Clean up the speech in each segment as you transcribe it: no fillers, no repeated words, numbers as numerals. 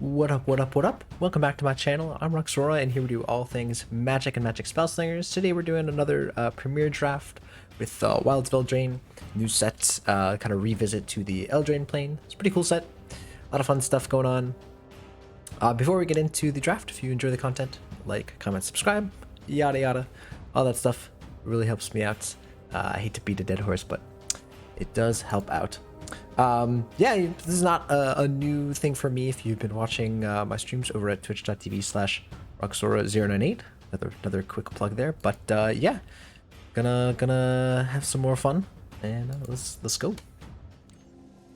What up, what up, what up? Welcome back to my channel. I'm Roxora, and here we do all things magic and magic spell slingers. Today we're doing another premiere draft with Wilds of Eldraine, new sets, kind of revisit to the Eldraine plane. It's a pretty cool set, a lot of fun stuff going on. Before we get into the draft, if you enjoy the content, like, comment, subscribe, yada yada, all that stuff really helps me out. I hate to beat a dead horse, but it does help out. Yeah, this is not a new thing for me if you've been watching my streams over at twitch.tv/Roxora098. Another quick plug there, but yeah, gonna have some more fun, and let's go.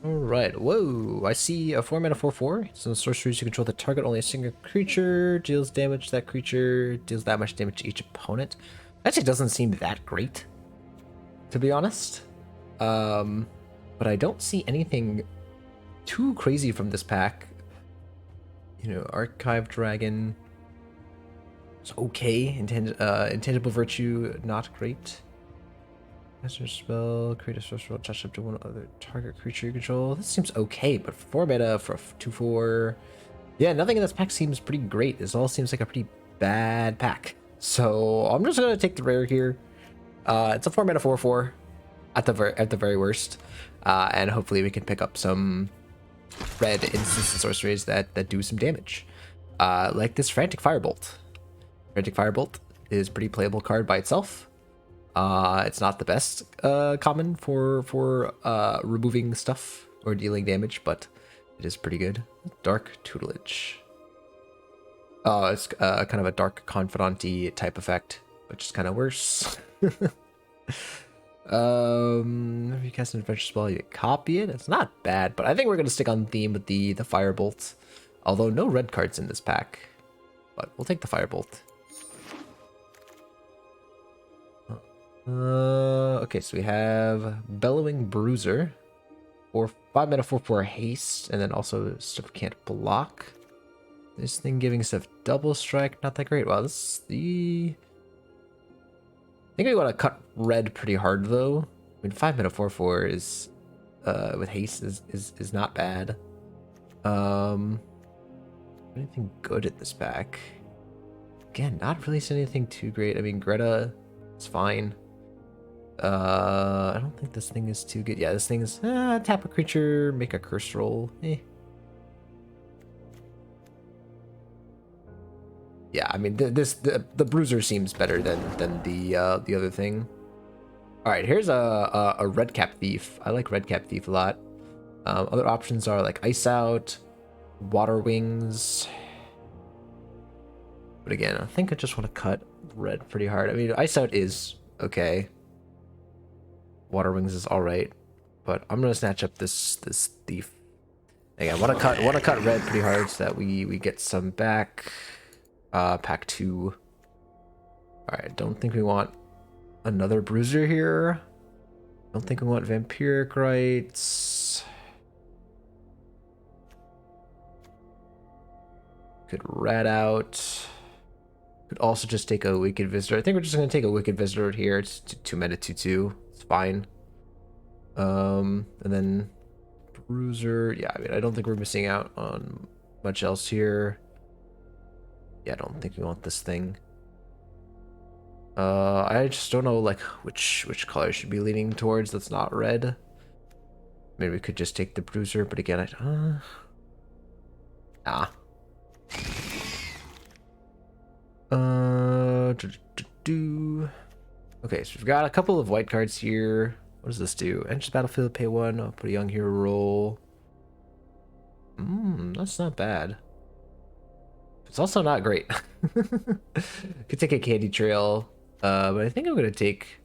All right, whoa! I see a 4-mana 4/4. So sorceries you control the target only a single creature deals damage to that creature deals that much damage to each opponent. Actually, doesn't seem that great, to be honest. But I don't see anything too crazy from this pack. You know, Archive Dragon is okay. Intangible Virtue, not great. Master Spell, create a sorcerer, attach up to one other target creature you control. This seems okay, but 4 mana for a 2/4. Yeah, nothing in this pack seems pretty great. This all seems like a pretty bad pack. So I'm just gonna take the rare here. It's a 4 mana 4/4 at the very worst. And hopefully we can pick up some red instants and sorceries that do some damage. Like this Frantic Firebolt. Frantic Firebolt is a pretty playable card by itself. It's not the best common for removing stuff or dealing damage, but it is pretty good. Dark Tutelage. It's kind of a Dark Confidant-y type effect, which is kind of worse. If you cast an adventure spell, you copy it. It's not bad, but I think we're gonna stick on theme with the Firebolt. Although no red cards in this pack, but we'll take the Firebolt. Okay, so we have Bellowing Bruiser, or 5 mana 4/4 haste, and then also stuff can't block. This thing giving stuff double strike, not that great. Wow, this is the. I think we want to cut red pretty hard though. I mean, 5 mana 4/4 is with haste is not bad. Anything good in this pack? Again, not really seeing anything too great. I mean, Greta is fine. I don't think this thing is too good. Yeah, this thing is tap a creature, make a curse roll. Yeah, I mean, the Bruiser seems better than the other thing. All right, here's a Redcap Thief. I like Redcap Thief a lot. Other options are like Ice Out, Water Wings. But again, I think I just want to cut red pretty hard. I mean, Ice Out is okay. Water Wings is all right, but I'm gonna snatch up this Thief. Again, I want to cut red pretty hard so that we get some back. Pack 2. Alright, don't think we want another Bruiser here. Don't think we want Vampiric Rites. Could rat out. Could also just take a Wicked Visitor. I think we're just gonna take a Wicked Visitor here. It's 2 mana 2/2. It's fine. And then Bruiser. Yeah, I mean, I don't think we're missing out on much else here. Yeah, I don't think we want this thing. I just don't know like which color I should be leaning towards that's not red. Maybe we could just take the Bruiser, but again, nah. Okay, so we've got a couple of white cards here. What does this do? Enter battlefield, pay 1. I'll put a Young Hero roll. That's not bad. It's also not great. Could take a Candy Trail, but I think I'm gonna take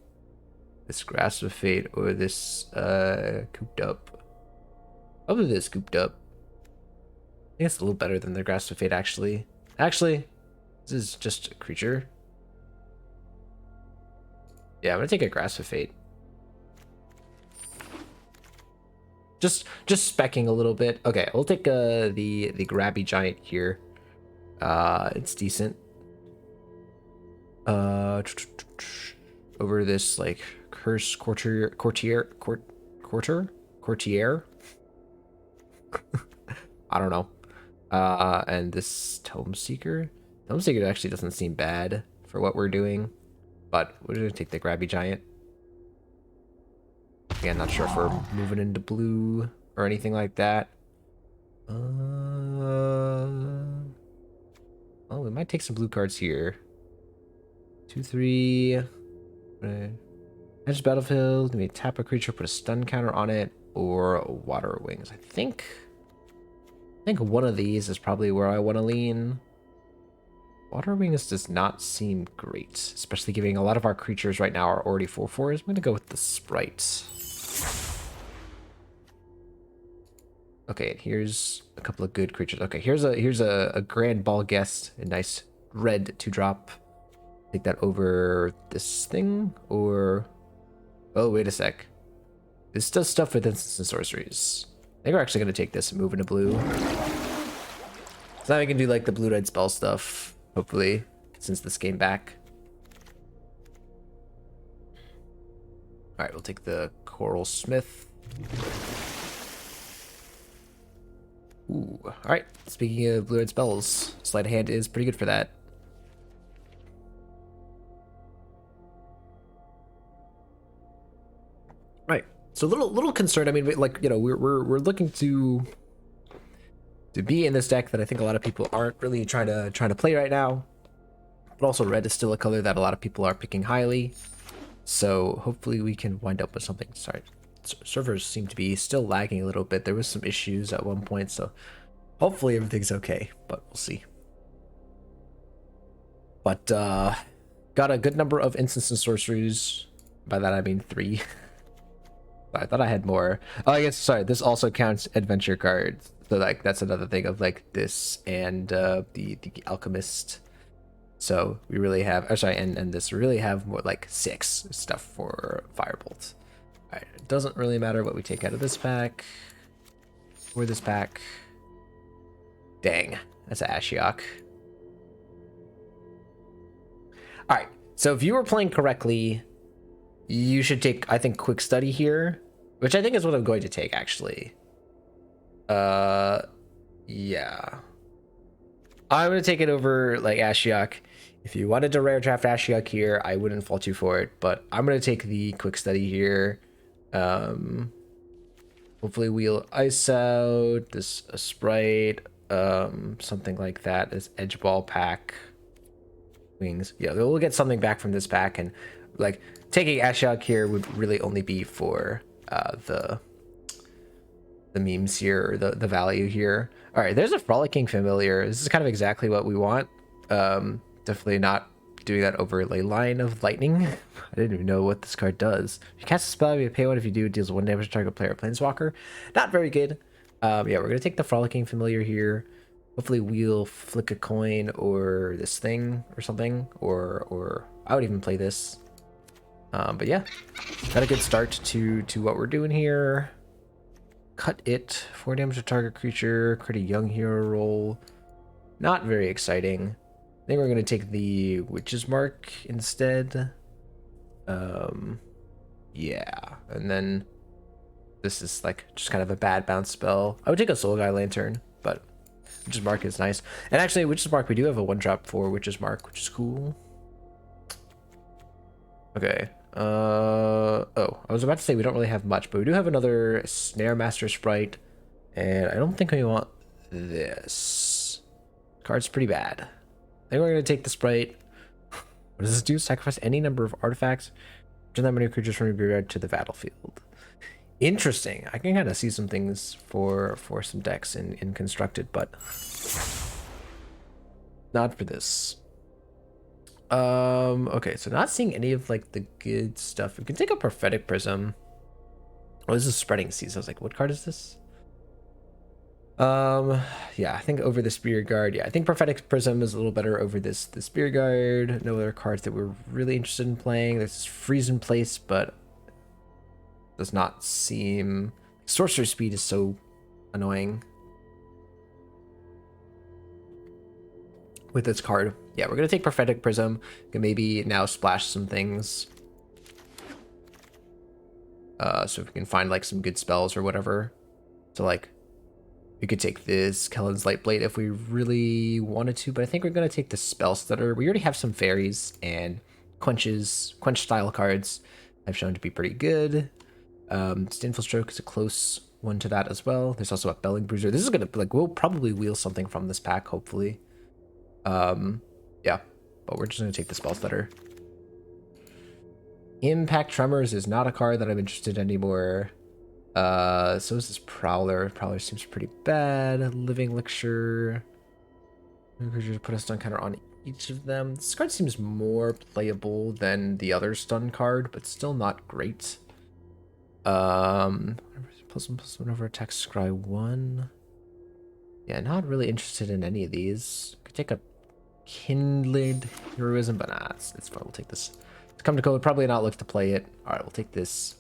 this Grasp of Fate or this Cooped Up. Probably this Cooped Up. I think it's a little better than the Grasp of Fate actually. Actually, this is just a creature. Yeah, I'm gonna take a Grasp of Fate. Just specking a little bit. Okay, we'll take the Grabby Giant here. It's decent. Over this like Curse Courtier. I don't know. And this Tome Seeker. Tome Seeker actually doesn't seem bad for what we're doing, but we're gonna take the Grabby Giant. Again, not sure if we're moving into blue or anything like that. Oh, we might take some blue cards here. 2, 3. Edge battlefield. Maybe tap a creature, put a stun counter on it, or Water Wings. I think one of these is probably where I want to lean. Water Wings does not seem great, especially given a lot of our creatures right now are already 4/4s. I'm going to go with the Sprite. Okay, here's a couple of good creatures. Okay, here's a Grand Ball Guest, a nice red 2-drop. Take that over this thing, or... Oh, wait a sec. This does stuff with instants and sorceries. I think we're actually going to take this and move into blue. So now we can do like the blue-red spell stuff, hopefully, since this came back. Alright, we'll take the Coral Smith. Ooh, alright. Speaking of blue-red spells, Sleight of Hand is pretty good for that. Right. So a little concerned. I mean, like, you know, we're looking to be in this deck that I think a lot of people aren't really trying to play right now. But also red is still a color that a lot of people are picking highly. So hopefully we can wind up with something. Sorry. Servers seem to be still lagging a little bit. There was some issues at one point, so hopefully everything's okay, but we'll see. But got a good number of instants and sorceries. By that I mean 3. I thought I had more. Oh, I guess, sorry, this also counts adventure cards. So like that's another thing of like this and the Alchemist. So we really have, oh sorry, and this really have more like 6 stuff for Firebolt. Alright, it doesn't really matter what we take out of this pack or this pack. Dang, that's an Ashiok. Alright, so if you were playing correctly, you should take, I think, Quick Study here, which I think is what I'm going to take, actually. Yeah. I'm going to take it over, like, Ashiok. If you wanted to rare draft Ashiok here, I wouldn't fault you for it, but I'm going to take the Quick Study here. Hopefully we'll ice out this a Sprite, something like that, this Edge Ball pack. Wings. Yeah, we'll get something back from this pack, and, like, taking Ashiok here would really only be for the memes here, or the value here. All right, there's a Frolicking Familiar. This is kind of exactly what we want. Definitely not doing that overlay line of Lightning. I didn't even know what this card does. If you cast a spell, you pay 1. If you do, it deals 1 damage to target player or planeswalker. Not very good. Yeah, we're gonna take the Frolicking Familiar here. Hopefully we'll flick a coin or this thing or something, or I would even play this. But yeah, got a good start to what we're doing here. Cut it. 4 damage to target creature. Create a young hero roll. Not very exciting. I think we're going to take the Witch's Mark instead. Yeah. And then this is like just kind of a bad bounce spell. I would take a Soul Guy Lantern, but Witch's Mark is nice. And actually, Witch's Mark, we do have a 1-drop for Witch's Mark, which is cool. Okay. Oh, I was about to say we don't really have much, but we do have another Snare Master Sprite, and I don't think we want this. Card's pretty bad. I think we're going to take the Sprite. What does this do? Sacrifice any number of artifacts. Return that many creatures from your graveyard to the battlefield. Interesting. I can kind of see some things for some decks in Constructed, but not for this. Okay, so not seeing any of like the good stuff. We can take a Prophetic Prism. Oh, this is Spreading Seas. I was like, what card is this? Yeah, I think over the Spear Guard. Yeah, I think Prophetic Prism is a little better over the Spear Guard. No other cards that we're really interested in playing. There's Freeze in Place, but does not seem... Sorcerer Speed is so annoying with this card. Yeah, we're gonna take Prophetic Prism. Can maybe now splash some things. So if we can find like some good spells or whatever to like We could take this Kellen's Light Blade if we really wanted to, but I think we're going to take the Spell Stutter. We already have some fairies, and quench style cards have shown to be pretty good. Stinful Stroke is a close one to that as well. There's also a Belling Bruiser. This is going to, like, we'll probably wheel something from this pack, hopefully. Yeah, but we're just going to take the Spell Stutter. Impact Tremors is not a card that I'm interested in anymore. So is this Prowler. Prowler seems pretty bad. Living Elixir. Put a stun counter on each of them. This card seems more playable than the other stun card, but still not great. +1/+1 over attack, scry 1. Yeah, not really interested in any of these. Could take a Kindled Heroism, but nah, it's fine. We'll take this. To come to code, probably not look to play it. Alright, we'll take this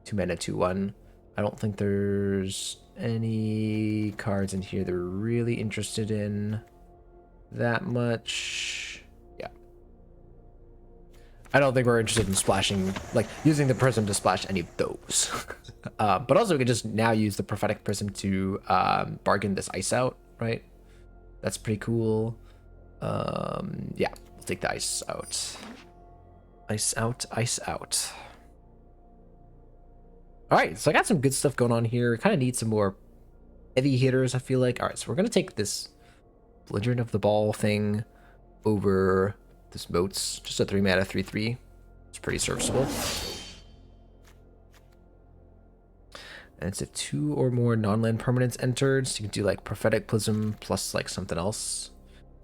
2-mana 2/1. I don't think there's any cards in here that we're really interested in that much. Yeah. I don't think we're interested in splashing, like, using the Prism to splash any of those. But also we can just now use the Prophetic Prism to bargain this Ice out, right? That's pretty cool. Yeah, we'll take the Ice out. Ice out, Ice out. Alright, so I got some good stuff going on here. Kind of need some more heavy hitters, I feel like. Alright, so we're going to take this Belligerent of the Ball thing over this Moats. Just a 3-mana 3/3. It's pretty serviceable. And it's if 2 or more non-land permanents entered. So you can do like Prophetic Prism plus like something else.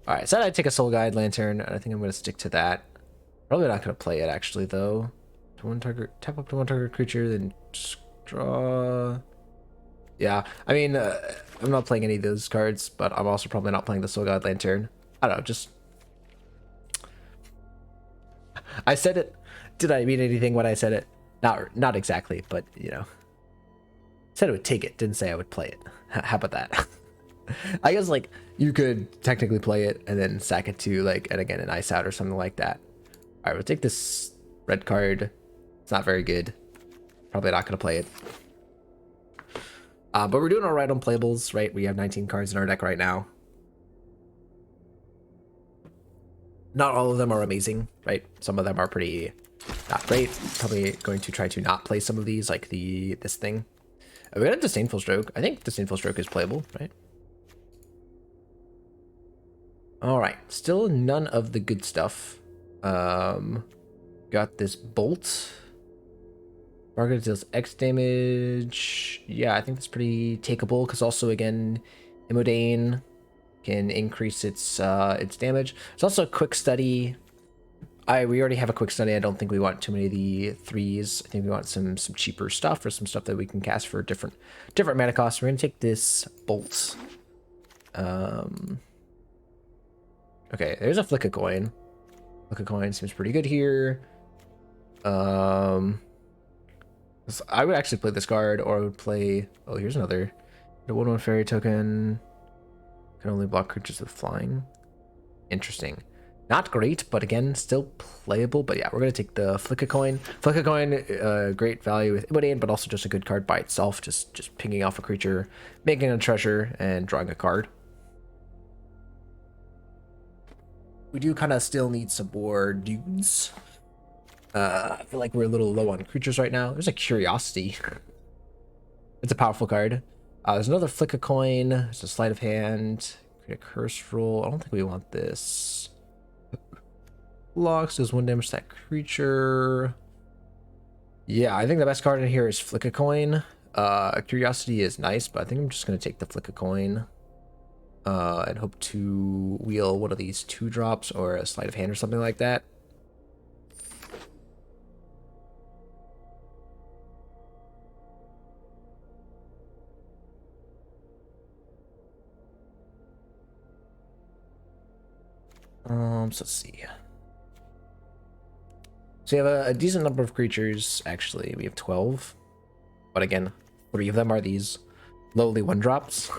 Alright, so I'd take a Soul Guide Lantern, and I think I'm going to stick to that. Probably not going to play it actually, though. To one target, tap up to one target creature, then just draw. Yeah, I mean, I'm not playing any of those cards, but I'm also probably not playing the Soul God Lantern. I don't know, just... I said it. Did I mean anything when I said it? Not exactly, but, you know. Said I would take it, didn't say I would play it. How about that? I guess, like, you could technically play it and then sack it to, like, and again, an Ice Out or something like that. Alright, we'll take this red card. It's not very good. Probably not going to play it. But we're doing alright on playables, right? We have 19 cards in our deck right now. Not all of them are amazing, right? Some of them are pretty not great. Probably going to try to not play some of these, like this thing. We got a Disdainful Stroke. I think Disdainful Stroke is playable, right? Alright, still none of the good stuff. Got this Bolt. Margaret deals X damage. Yeah, I think that's pretty takeable, because also, again, Immodane can increase its damage. It's also a Quick Study. We already have a Quick Study. I don't think we want too many of the 3s. I think we want some cheaper stuff, or some stuff that we can cast for different mana costs. We're going to take this Bolt. Okay, there's a Flick a Coin. Flick a Coin seems pretty good here. I would actually play this card, or I would play... Oh, here's another. The 1/1 fairy token can only block creatures with flying. Interesting. Not great, but again, still playable. But yeah, we're going to take the Flick a Coin. Flick a Coin, great value with Immodane, but also just a good card by itself. Just pinging off a creature, making a treasure, and drawing a card. We do kind of still need some more dudes. I feel like we're a little low on creatures right now. There's a Curiosity. It's a powerful card. There's another Flick a Coin. There's a Sleight of Hand. Create a Curse Roll. I don't think we want this. Locks does 1 damage to that creature. Yeah, I think the best card in here is Flick a Coin. Curiosity is nice, but I think I'm just going to take the Flick a Coin. And hope to wheel one of these 2-drops or a Sleight of Hand or something like that. So let's see. So we have a decent number of creatures, actually. We have 12. But again, 3 of them are these lowly 1-drops.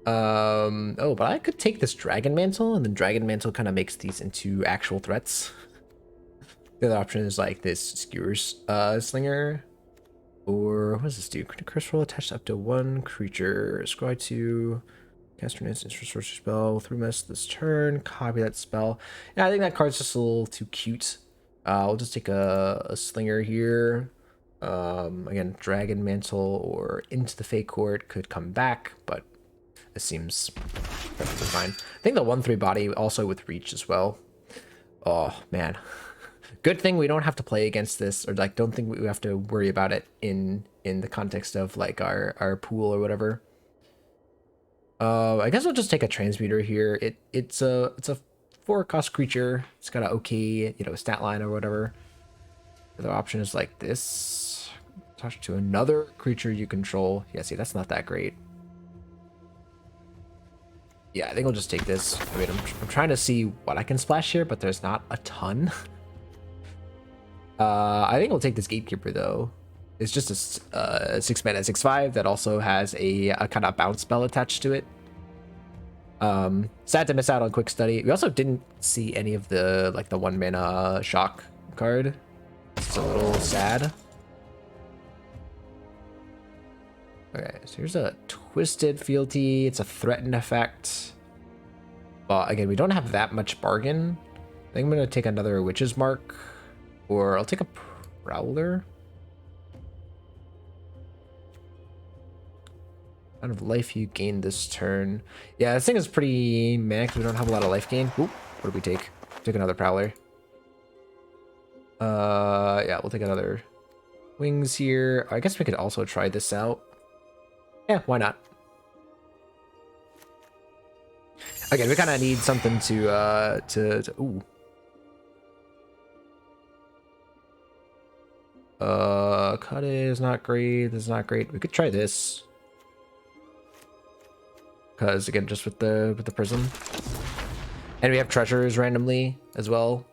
Oh, but I could take this Dragon Mantle, and then Dragon Mantle kind of makes these into actual threats. The other option is like this Skewers Slinger. Or what does this do? Curse roll attached up to one creature. Scry to cast an instant sorcery spell. 3 minutes this turn. Copy that spell. Yeah, I think that card's just a little too cute. We'll just take a slinger here. Again, Dragon Mantle or Into the Fate Court could come back, but this seems perfectly fine. I think the 1/3 body also with reach as well. Oh man. Good thing we don't have to play against this, or like don't think we have to worry about it in the context of like our pool or whatever. I guess we'll just take a transmuter here. It's a 4-cost creature. It's got an okay, stat line or whatever. The other option is like this. Attach to another creature you control. Yeah, see, that's not that great. Yeah, I think we'll just take this. I mean, I'm trying to see what I can splash here, but there's not a ton. I think we'll take this Gatekeeper though. It's just a 6-mana 6/5 that also has a kind of bounce spell attached to it. Sad to miss out on Quick Study. We also didn't see any of the 1-mana shock card. It's a little sad. Okay, so here's a Twisted Fealty. It's a threatened effect. But again, we don't have that much bargain. I think I'm gonna take another Witch's Mark. Or I'll take a Prowler. Amount of life you gain this turn. Yeah, this thing is pretty meh because we don't have a lot of life gain. Oop, what did we take? Take another Prowler. Yeah, we'll take another Wings here. I guess we could also try this out. Yeah, why not? Again, we kind of need something to ooh. Cut is not great. This is not great. We could try this. Because again, just with the prism. And we have treasures randomly as well.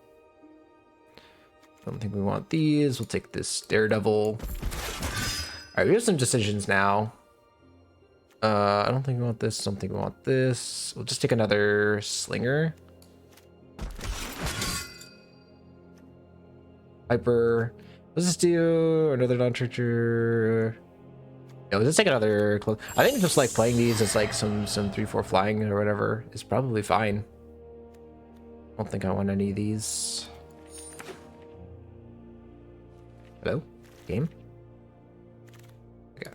Don't think we want these. We'll take this Daredevil. Alright, we have some decisions now. I don't think we want this. Don't think we want this. We'll just take another Slinger. Hyper. Let's just do another non-treacher. Yeah, let's just take another close. I think just like playing these as like some 3/4 flying or whatever is probably fine. I don't think I want any of these. Hello? Game? Okay.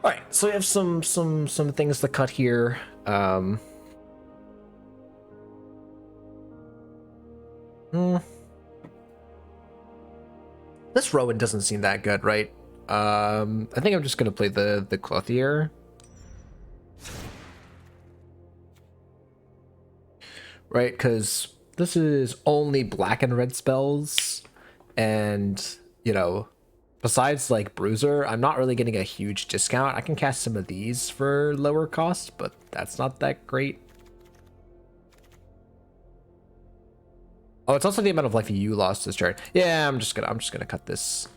Alright, so we have some things to cut here. This Rowan doesn't seem that good, right? I think I'm just gonna play the Clothier. Right, because this is only black and red spells, and besides like Bruiser, I'm not really getting a huge discount. I can cast some of these for lower cost, but that's not that great. Oh, it's also the amount of life you lost this turn. Yeah, I'm just gonna cut this.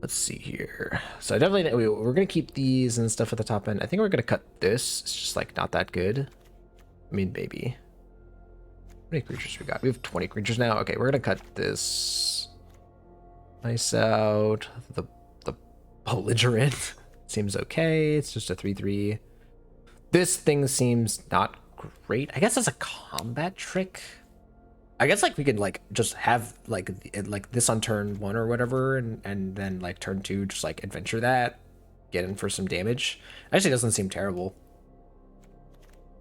Let's see here. So I definitely we're gonna keep these and stuff at the top end. I think we're gonna cut this. It's just like not that good. I mean, maybe. How many creatures we got? We have 20 creatures now. Okay, we're gonna cut this. Nice out. The Belligerent seems okay. It's just a 3/3. This thing seems not great. I guess it's a combat trick. I guess like we could like just have like this on turn 1 or whatever, and then like turn 2 just like adventure that, get in for some damage. Actually doesn't seem terrible.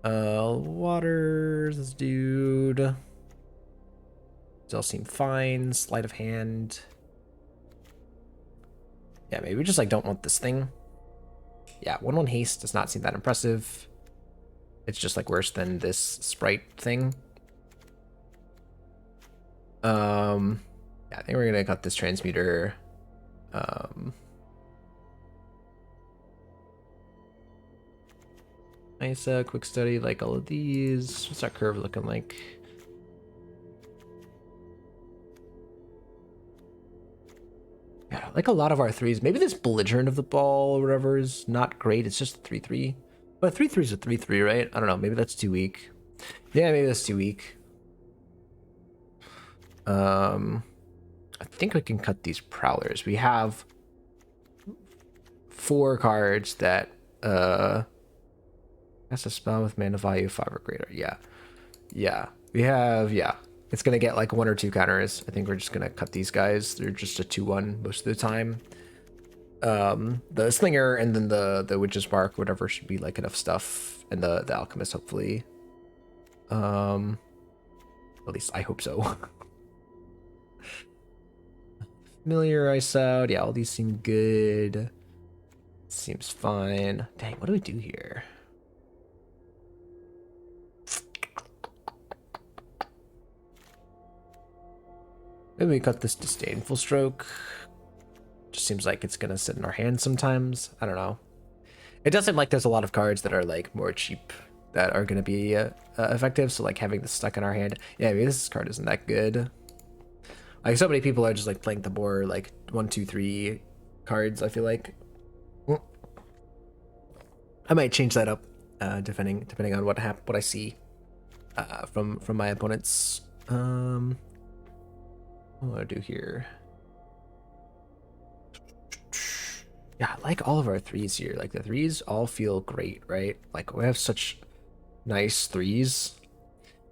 Waters, this dude. These all seem fine. Sleight of hand. Yeah, maybe we just like don't want this thing. Yeah, 1/1 haste does not seem that impressive. It's just like worse than this sprite thing. Yeah, I think we're gonna cut this transmuter. Nice quick study, like all of these. What's our curve looking like? Yeah, like a lot of our 3s. Maybe this belligerent of the ball or whatever is not great. It's just a 3/3. But 3/3 is a 3/3, right? I don't know. Maybe that's too weak. Yeah, maybe that's too weak. I think we can cut these prowlers. We have 4 cards that cast a spell with mana value 5 or greater. Yeah. We have It's gonna get like 1 or 2 counters. I think we're just gonna cut these guys. They're just a 2/1 most of the time. The Slinger and then the Witch's Bark, whatever, should be like enough stuff, and the Alchemist hopefully. At least I hope so. Familiar Ice Out. Yeah, all these seem good. Seems fine. Dang, what do we do here? Maybe we cut this Disdainful Stroke. Just seems like it's gonna sit in our hands sometimes. I don't know. It does seem like there's a lot of cards that are like more cheap that are gonna be effective. So like having this stuck in our hand. Yeah, maybe this card isn't that good. Like so many people are just like playing the more like 1, 2, 3 cards. I feel like I might change that up depending on what I see from my opponents. What do I do here? Yeah, I like all of our 3s here. Like the 3s all feel great, right? Like we have such nice 3s.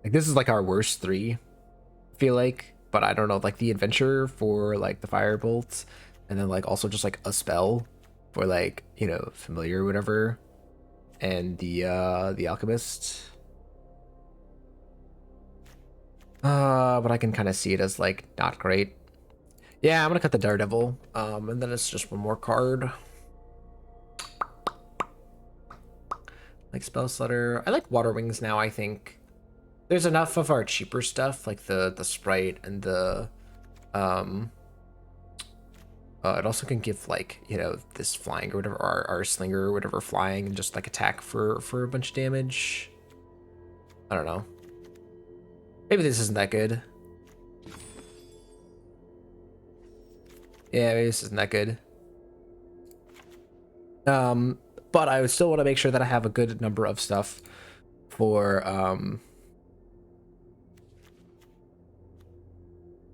Like this is like our worst 3, I feel like. But I don't know, like the Adventure for like the Firebolt, and then like also just like a spell for like, you know, Familiar or whatever, and the Alchemist. But I can kind of see it as like not great. Yeah, I'm gonna cut the Daredevil, and then it's just 1 more card. Like Spell Slutter. I like Water Wings now, I think. There's enough of our cheaper stuff, like the Sprite and the it also can give like, you know, this flying or whatever, our Slinger or whatever flying, and just like attack for a bunch of damage. I don't know. Maybe this isn't that good. Yeah, maybe this isn't that good. But I would still want to make sure that I have a good number of stuff for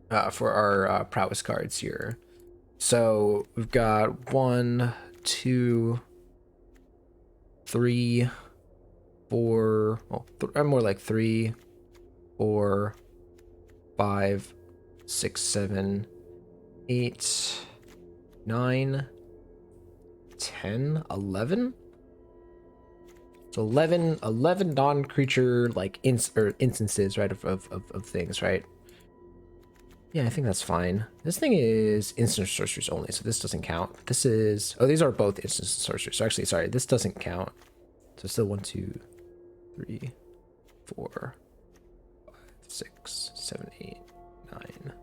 our prowess cards here. So we've got 1, 2, 3, 4. Well, more like 3, 4, 5, 6, 7, 8, 9, 10, 11. So 11 non-creature like instances, right, of things, right? Yeah, I think that's fine. This thing is instant sorceries only, so this doesn't count. This is... Oh, these are both instant sorceries. So actually, sorry, this doesn't count. So still 1, 2, 3, 4, 5, 6, 7, 8, 9,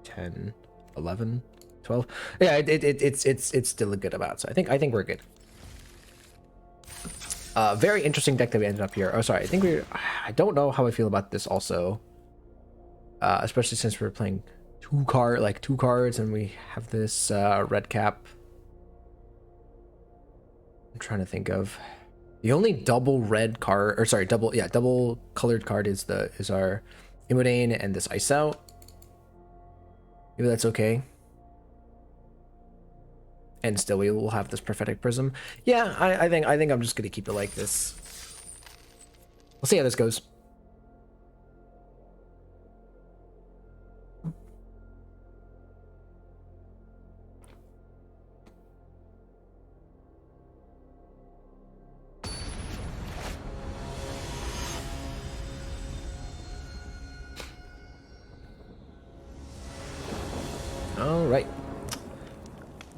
10, 11, 12. Yeah, it's still a good amount. So I think we're good. Very interesting deck that we ended up here. Oh, sorry. I don't know how I feel about this also. Especially since we're playing 2 cards, and we have this red cap. I'm trying to think of the only double red card, or sorry, double colored card is our Eldraine and this Ice Out. Maybe that's okay. And still we will have this Prophetic Prism. Yeah, I think I'm just gonna keep it like this. We'll see how this goes. All right.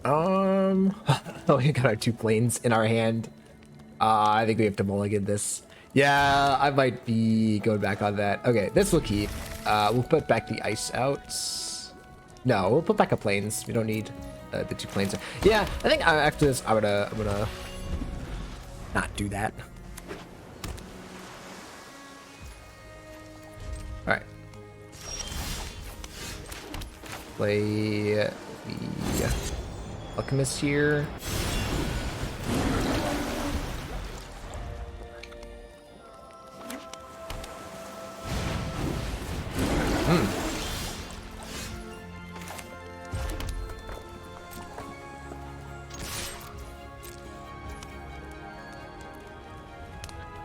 Oh, we got our 2 planes in our hand. I think we have to mulligan this. Yeah, I might be going back on that. Okay, this will keep. We'll put back the Ice Outs. No, we'll put back a planes. We don't need the 2 planes. Yeah, I think after this, I'm gonna not do that. All right. Play the Alchemist here.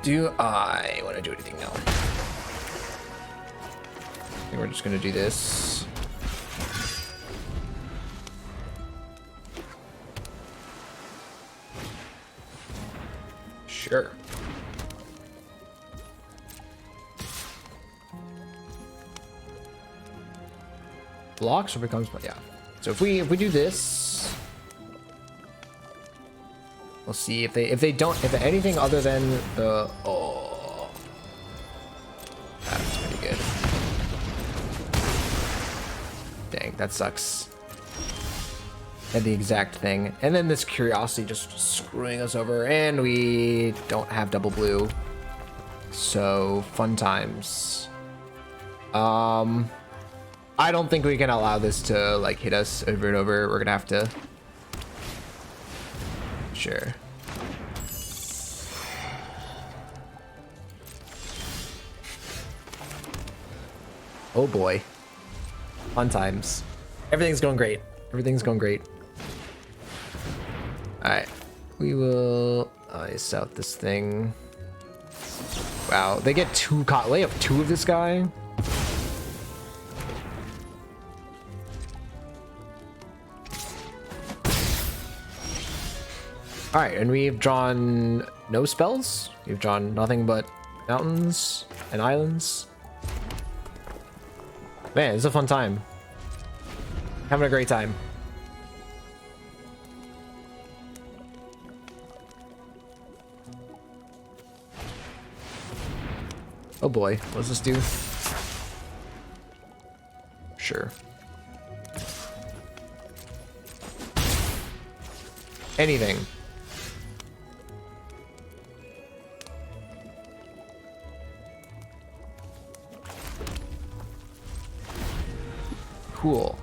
Do I want to do anything now? I think we're just gonna do this. Sure. Blocks or becomes, yeah. So if we do this, we'll see if if anything other than the, oh, that's pretty good. Dang, that sucks. And the exact thing, and then this curiosity just screwing us over, and we don't have double blue, so fun times. I don't think we can allow this to like hit us over and over. We're gonna have to, sure. Oh boy, fun times. Everything's going great. Everything's going great. All right, we will ice out this thing. Wow, they get they have two of this guy. All right, and we've drawn no spells. We've drawn nothing but mountains and islands. Man, it's a fun time. Having a great time. Oh boy, what does this do? Sure. Anything. Cool.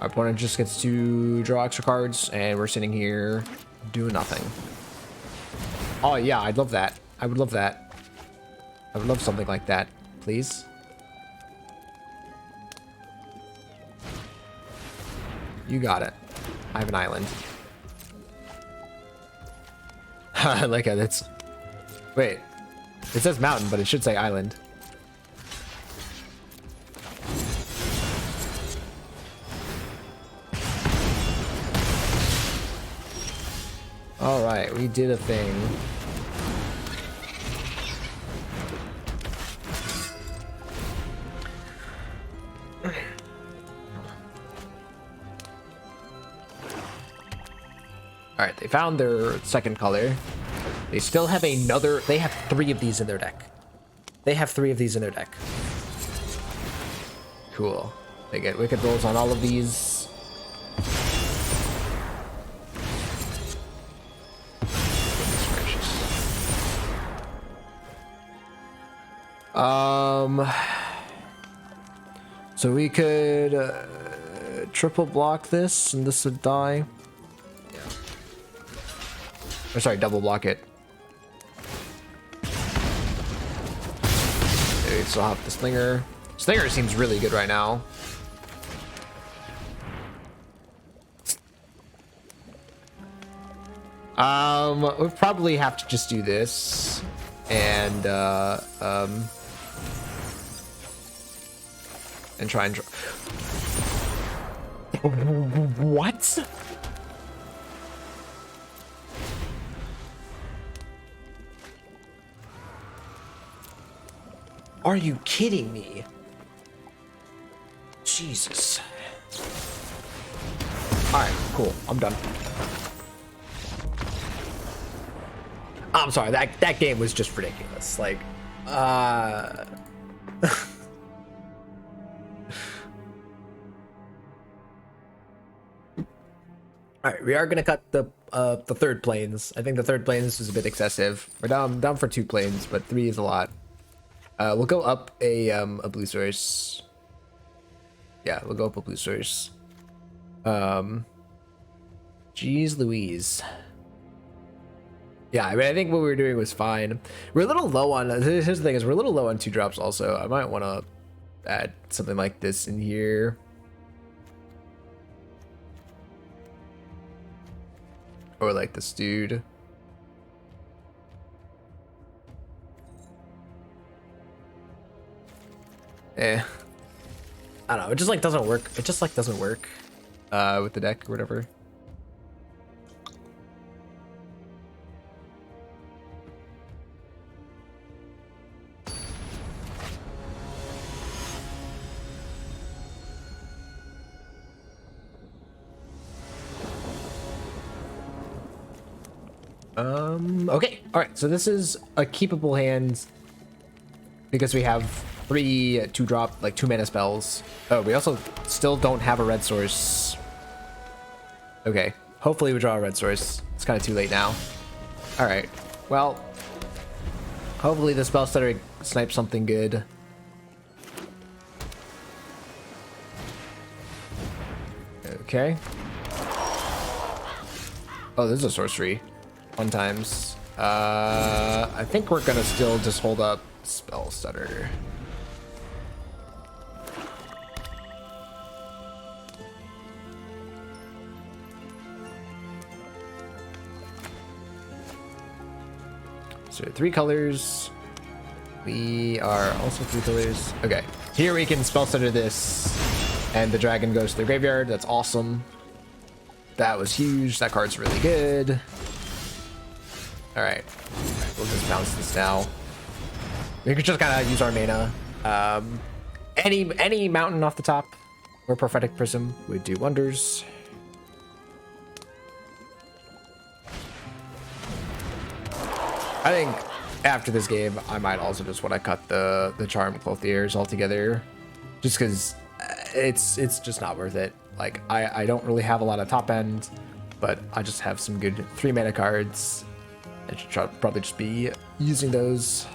Our opponent just gets to draw extra cards, and we're sitting here doing nothing. Oh yeah, I'd love that. I would love that. I would love something like that, please. You got it. I have an island. I like it. It's... Wait. It says mountain, but it should say island. Alright, we did a thing. Alright, they found their second color. They still have another... They have 3 of these in their deck. They have 3 of these in their deck. Cool. They get wicked rolls on all of these. Goodness gracious. So we could triple block this, and this would die. Or sorry, double block it. Okay, still have the Slinger. Slinger seems really good right now. We'll probably have to just do this and try and draw. What? Are you kidding me? Jesus. Alright, cool. I'm done. I'm sorry, that game was just ridiculous. Like, Alright, we are gonna cut the third planes. I think the third planes is a bit excessive. We're down for 2 planes, but 3 is a lot. We'll go up a blue source. Yeah, we'll go up a blue source. Jeez Louise. Yeah, I mean, I think what we were doing was fine. We're a little low on... Here's the thing, is we're a little low on 2 drops also. I might want to add something like this in here. Or like this dude. I don't know. It just like doesn't work. It just like doesn't work with the deck or whatever. Okay. All right. So this is a keepable hand because we have 3 2-drop, like 2-mana spells. Oh, we also still don't have a red source. Okay. Hopefully we draw a red source. It's kind of too late now. All right. Well, hopefully the spell stutter snipes something good. Okay. Oh, this is a sorcery. 1 times. I think we're gonna still just hold up spell stutter. So 3 colors. We are also 3 colors. Okay. Here we can spell stutter this, and the dragon goes to the graveyard. That's awesome. That was huge. That card's really good. All right, we'll just bounce this now. We could just kind of use our mana. Any mountain off the top or prophetic prism would do wonders. I think after this game, I might also just want to cut the charm clothiers altogether, just because it's just not worth it. Like I don't really have a lot of top end, but I just have some good 3-mana cards. I should probably just be using those.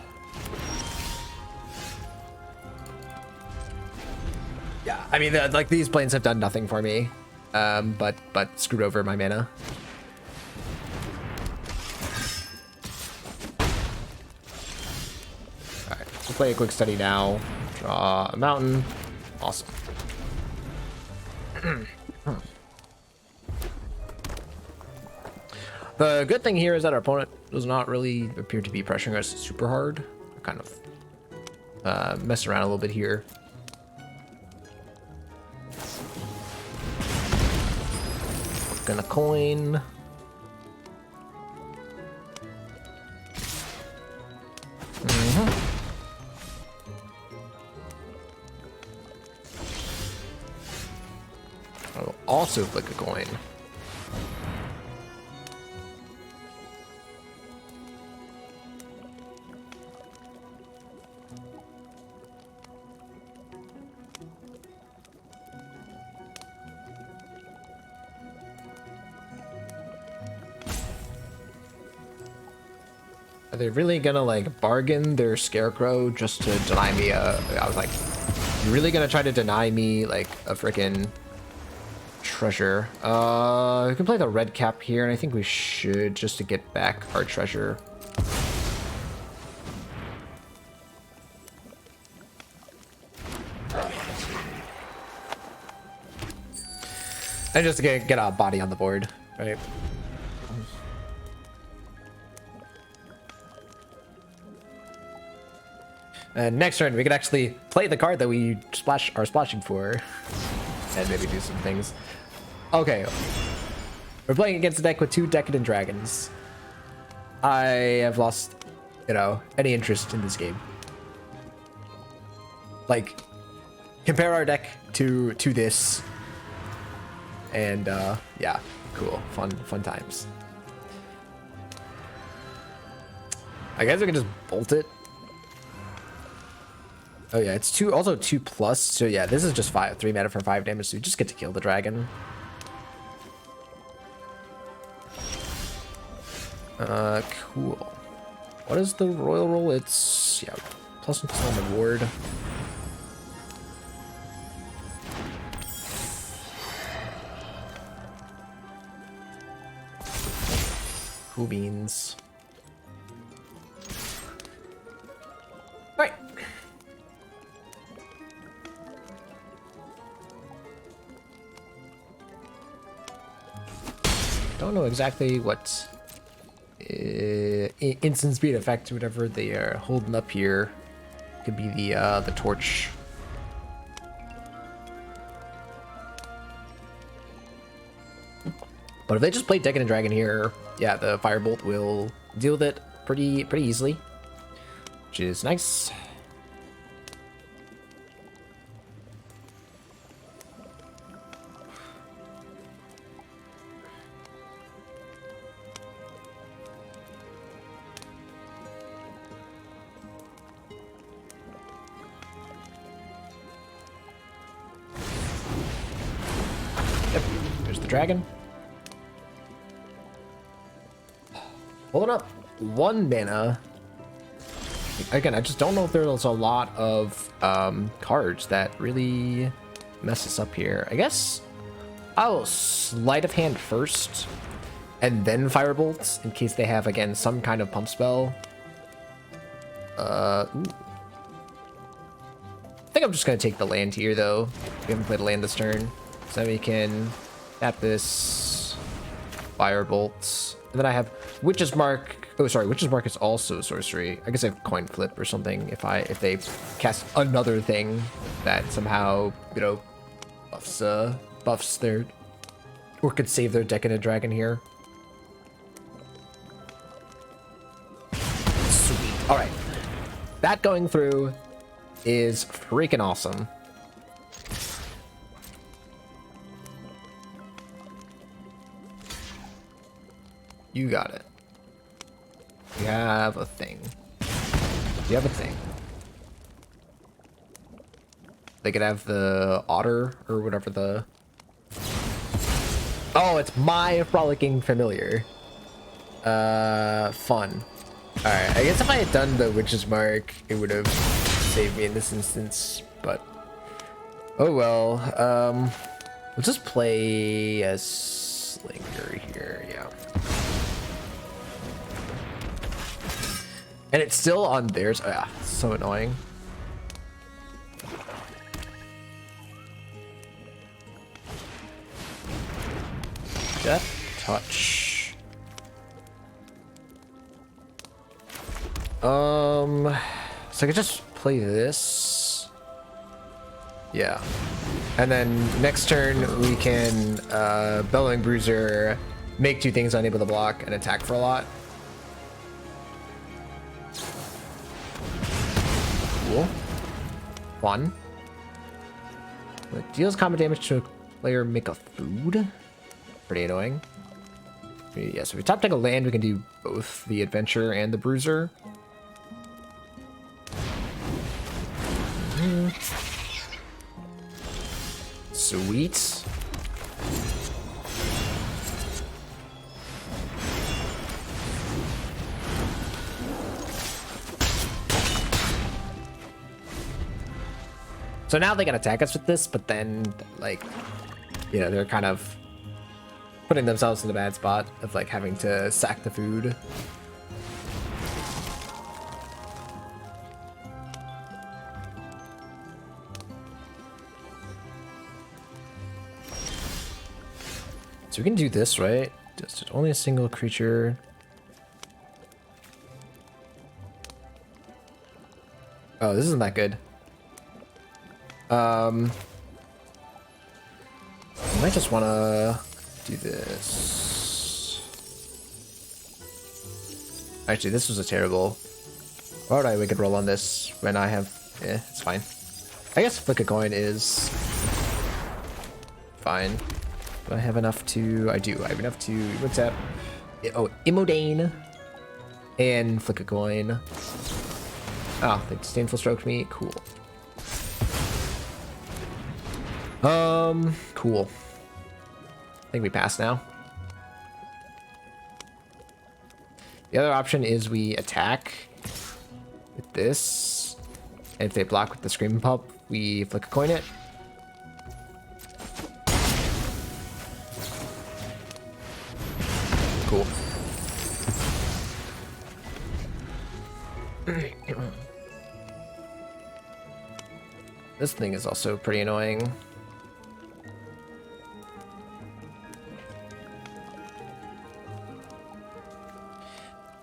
Yeah, I mean, like these planes have done nothing for me, but screwed over my mana. All right, so play a quick study now. Draw a mountain. Awesome. The good thing here is that our opponent does not really appear to be pressuring us super hard. We're kind of messing around a little bit here. Gonna coin. I'll also flick a coin. Are they really gonna like bargain their scarecrow just to deny me I was like, you really gonna try to deny me like a freaking treasure? We can play the red cap here, and I think we should, just to get back our treasure. And just to get a body on the board, right? And next turn, we could actually play the card that we are splashing for, and maybe do some things. Okay, we're playing against a deck with 2 Decadent Dragons. I have lost, you know, any interest in this game. Like, compare our deck to this, and yeah, cool, fun times. I guess we can just bolt it. Oh yeah, it's 2, also 2+. So yeah, this is just 3 mana for 5 damage. So you just get to kill the dragon. Cool. What is the royal roll? It's yeah, +1 on the ward. Cool beans. All right. don't know exactly what instant speed effect, whatever they are holding up here. Could be the torch. But if they just play Decadent Dragon here, yeah, the Firebolt will deal with it pretty easily, which is nice. Yep, there's the dragon. Holding up 1 mana. Again, I just don't know if there's a lot of cards that really mess us up here. I guess I'll Sleight of Hand first, and then Firebolt, in case they have, again, some kind of pump spell. Ooh. I think I'm just going to take the land here, though. We haven't played a land this turn. So we can tap this Firebolt. And then I have Witch's Mark. Oh, sorry, Witch's Mark is also sorcery. I guess I have Coin Flip or something if they cast another thing that somehow, you know, buffs their, or could save their Decadent Dragon here. Sweet. All right, that going through is freaking awesome. You got it. You have a thing. You have a thing. They could have the otter or whatever the... Oh, it's my Frolicking Familiar. Fun. Alright, I guess if I had done the Witch's Mark, it would have saved me in this instance, but... Oh well, we'll just play as Slinger here, yeah. And it's still on theirs. Oh, yeah, so annoying. Death Touch. So I could just play this. Yeah. And then next turn we can Bellowing Bruiser, make 2 things unable to block, and attack for a lot. Cool. Fun. It deals combat damage to a player, make a food. Pretty annoying. Yeah, so if we top deck a land, we can do both the Adventure and the Bruiser. Sweet. So now they can attack us with this, but then, like, you know, they're kind of putting themselves in a bad spot of, like, having to sack the food. So we can do this, right? Just only a single creature. Oh, this isn't that good. I might just want to do this. Actually, this was a terrible. Why would I wicked roll on this when I have... it's fine. I guess Flick a Coin is fine. Do I have enough to... I do. I have enough to... What's that? Oh, Immodane and Flick a Coin. Oh, they Disdainful Stroked me. Cool. Cool. I think we pass now. The other option is we attack with this. And if they block with the Screaming Pup, we Flick a Coin it. Cool. This thing is also pretty annoying.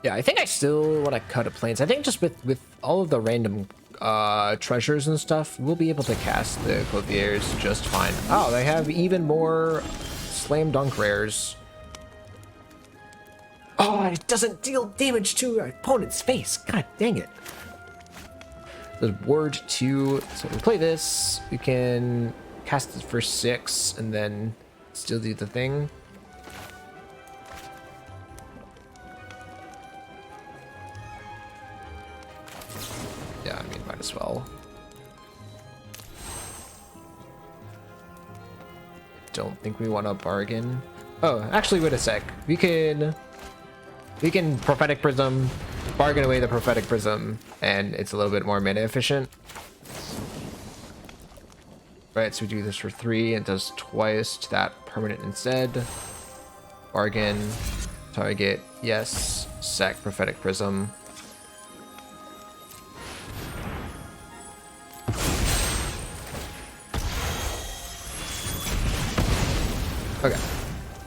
Yeah, I think I still want to cut a plains. I think just with all of the random treasures and stuff, we'll be able to cast the Clothiers just fine. Oh, they have even more slam dunk rares. Oh, it doesn't deal damage to our opponent's face. God dang it. The word 2. So we play this. We can cast it for 6 and then still do the thing. Yeah, I mean, might as well. Don't think we want to bargain. Oh, actually, wait a sec. We can Prophetic Prism, bargain away the Prophetic Prism, and it's a little bit more mana efficient. Right, so we do this for 3, and it does twice to that permanent instead. Bargain, target, yes, sack Prophetic Prism. Okay,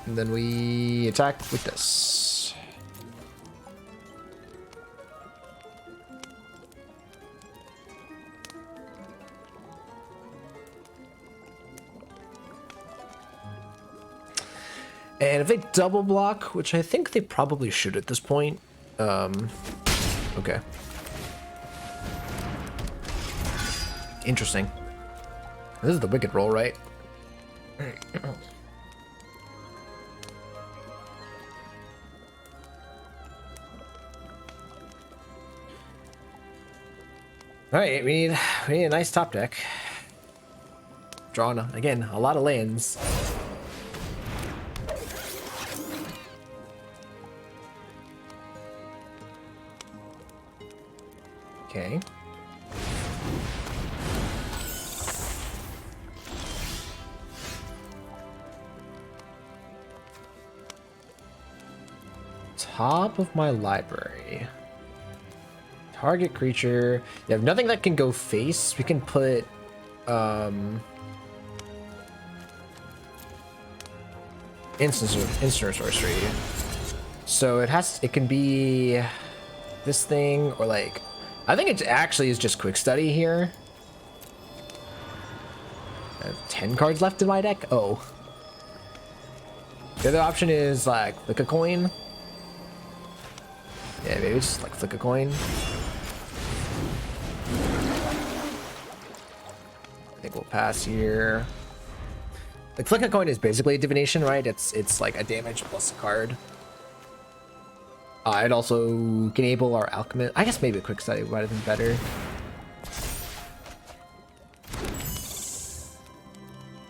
and then we attack with this. And if they double block, which I think they probably should at this point, okay. Interesting. This is the wicked roll, right? All right, we need a nice top deck. Drawing again a lot of lands. Okay. Top of my library. Target creature. You have nothing that can go face. We can put instant sorcery. So it can be this thing, or like, I think it actually is just quick study here. I have 10 cards left in my deck. Oh. The other option is like flick a coin. Yeah, maybe just like flick a coin. I think we'll pass here. Like flick a coin is basically a divination, right? It's like a damage plus a card. I'd also enable our alchemist. I guess maybe a quick study might have been better.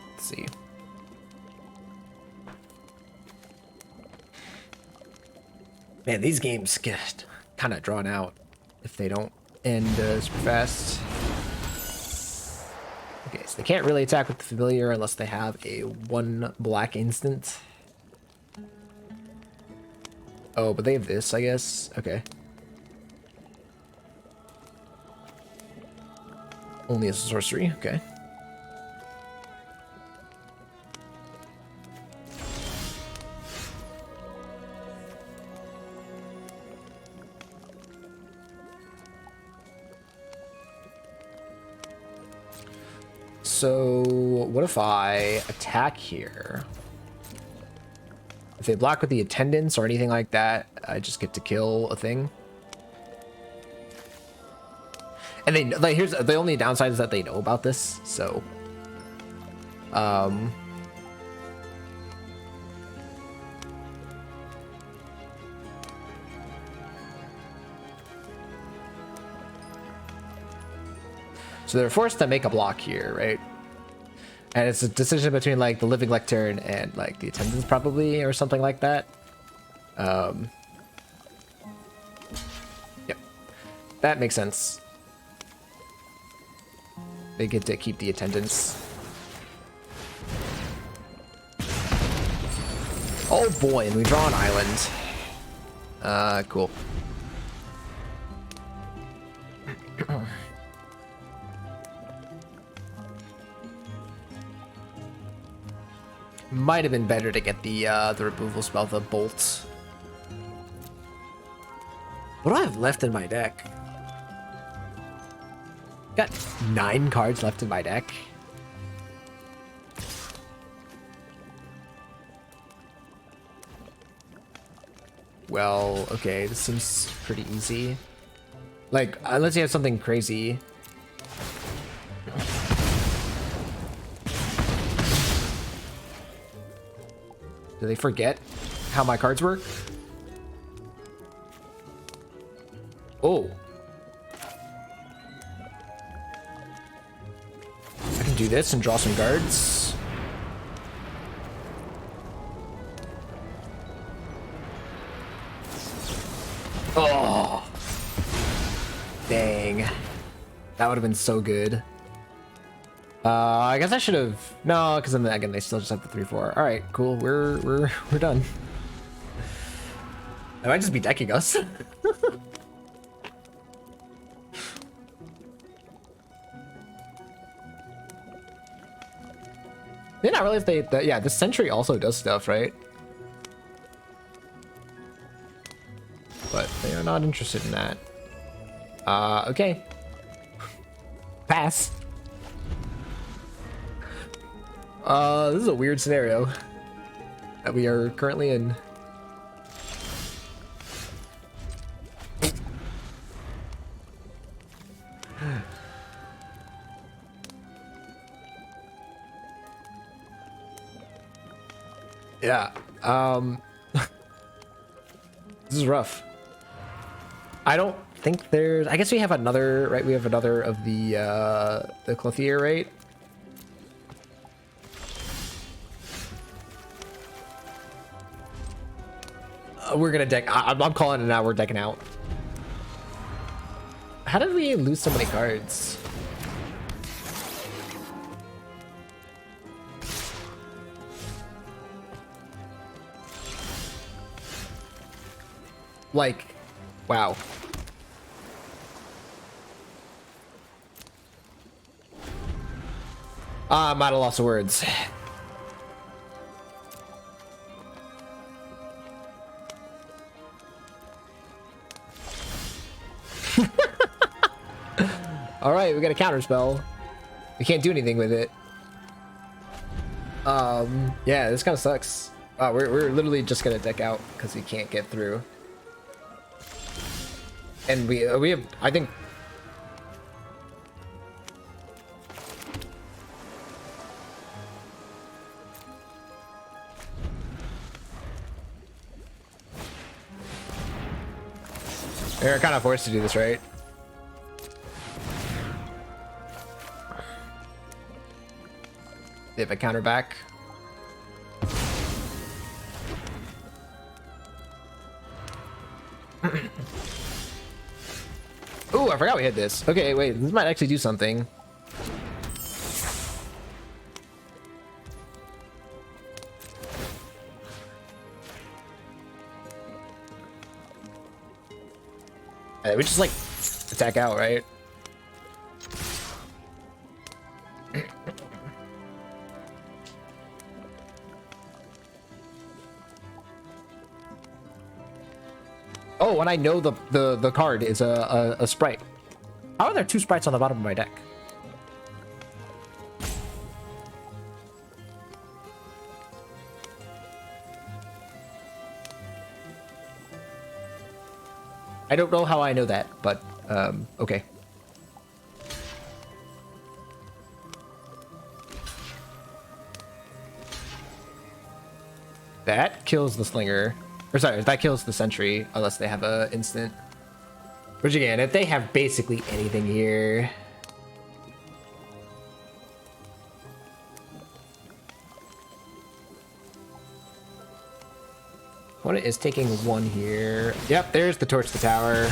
Let's see. Man, these games get kind of drawn out if they don't end super fast. Okay, so they can't really attack with the familiar unless they have a 1 black instant. Oh, but they have this, I guess. Okay. Only as a sorcery. Okay. So, what if I attack here? If they block with the attendants or anything like that, I just get to kill a thing. And they like, here's the only downside is that they know about this, so so they're forced to make a block here, right? And it's a decision between like the Living Lectern and like the attendants probably, or something like that. Yep, that makes sense. They get to keep the attendants. Oh boy, and we draw an island. Cool. Might have been better to get the removal spell, the bolt. What do I have left in my deck? Got 9 cards left in my deck. Well, okay, this seems pretty easy. Like, unless you have something crazy. Do they forget how my cards work? Oh. I can do this and draw some cards. Oh. Dang. That would have been so good. I guess I should have. No, because then again they still just have the 3/4. All right, cool. We're done. I might just be decking us. Yeah, not really. If they, yeah, the Sentry also does stuff, right? But they are not interested in that. Okay. Pass. This is a weird scenario that we are currently in. Yeah. This is rough. I don't think there's. I guess we have another, right? We have another of the Clothier, right? We're gonna deck. I'm calling it now. We're decking out. How did we lose so many cards? Like, wow. I'm at a loss of words. All right, we got a counter spell. We can't do anything with it. Yeah, this kind of sucks. We're literally just gonna deck out because we can't get through. And we have, I think. They're kind of forced to do this, right? They have a counter back. Ooh, I forgot we had this. Okay, wait, this might actually do something. We just like attack out, right? Oh, and I know the card is a sprite. How are there 2 sprites on the bottom of my deck? I don't know how I know that, but okay. That kills the Slinger. Or sorry, that kills the Sentry, unless they have a instant. Which again, if they have basically anything here. Opponent is taking 1 here. Yep, there's the Torch the Tower.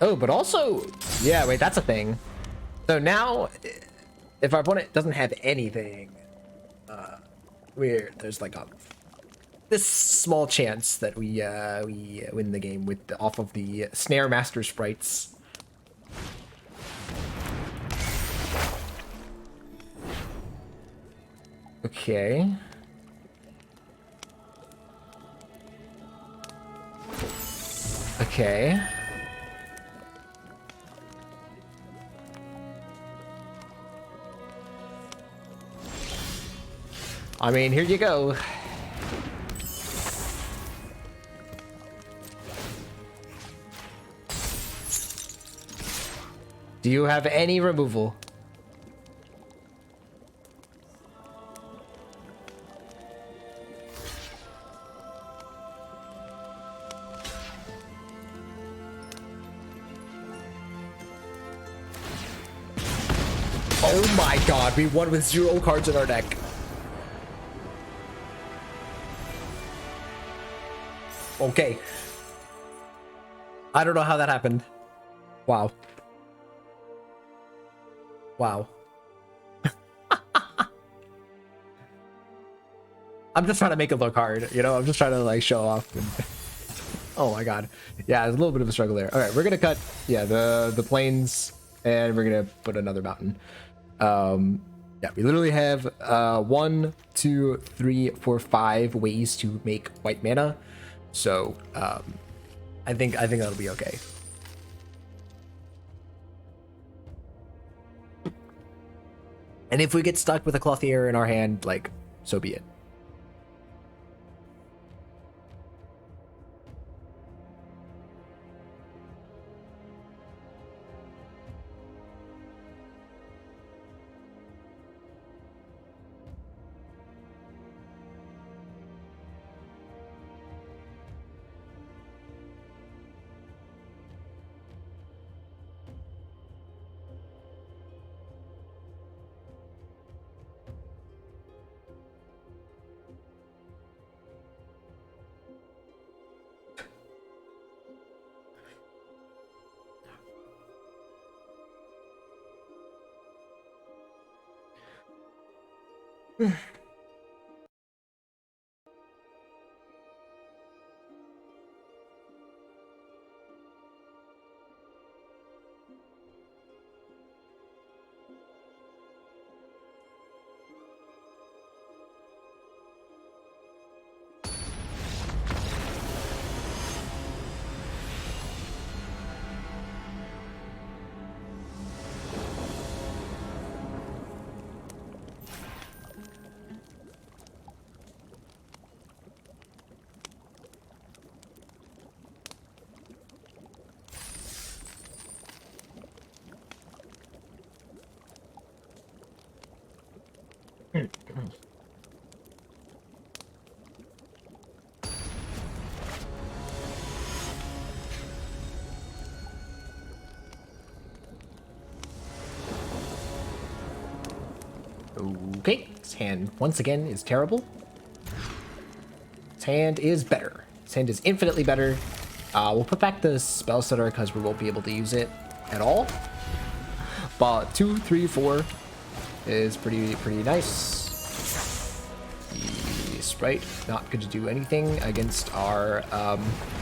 Oh, but also, yeah, wait, that's a thing. So now, if our opponent doesn't have anything, there's like this small chance that we win the game with off of the Snare Master sprites. Okay. Okay. I mean, here you go. Do you have any removal? Oh my god, we won with 0 cards in our deck. Okay. I don't know how that happened. Wow. Wow. I'm just trying to make it look hard, you know? I'm just trying to like show off. And oh my god. Yeah, there's a little bit of a struggle there. All right, we're gonna cut, yeah, the plains, and we're gonna put another mountain. Yeah, we literally have 1, 2, 3, 4, 5 ways to make white mana. So I think that'll be okay. And if we get stuck with a Clothier in our hand, like, so be it. Okay, his hand once again is terrible. His hand is better. His hand is infinitely better. We'll put back the spell stutter because we won't be able to use it at all. But 2, 3, 4 is pretty nice. The Sprite not going to do anything against our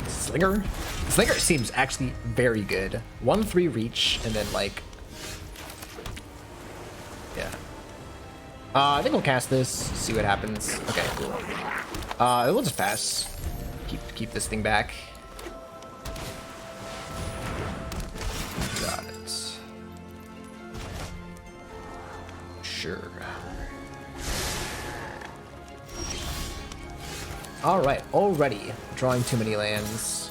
Slinger. Slinger seems actually very good. 1/3 reach and then like, yeah. I think we'll cast this, see what happens. Okay, cool. We'll just pass. Keep this thing back. Got it. Sure. Alright, already drawing too many lands.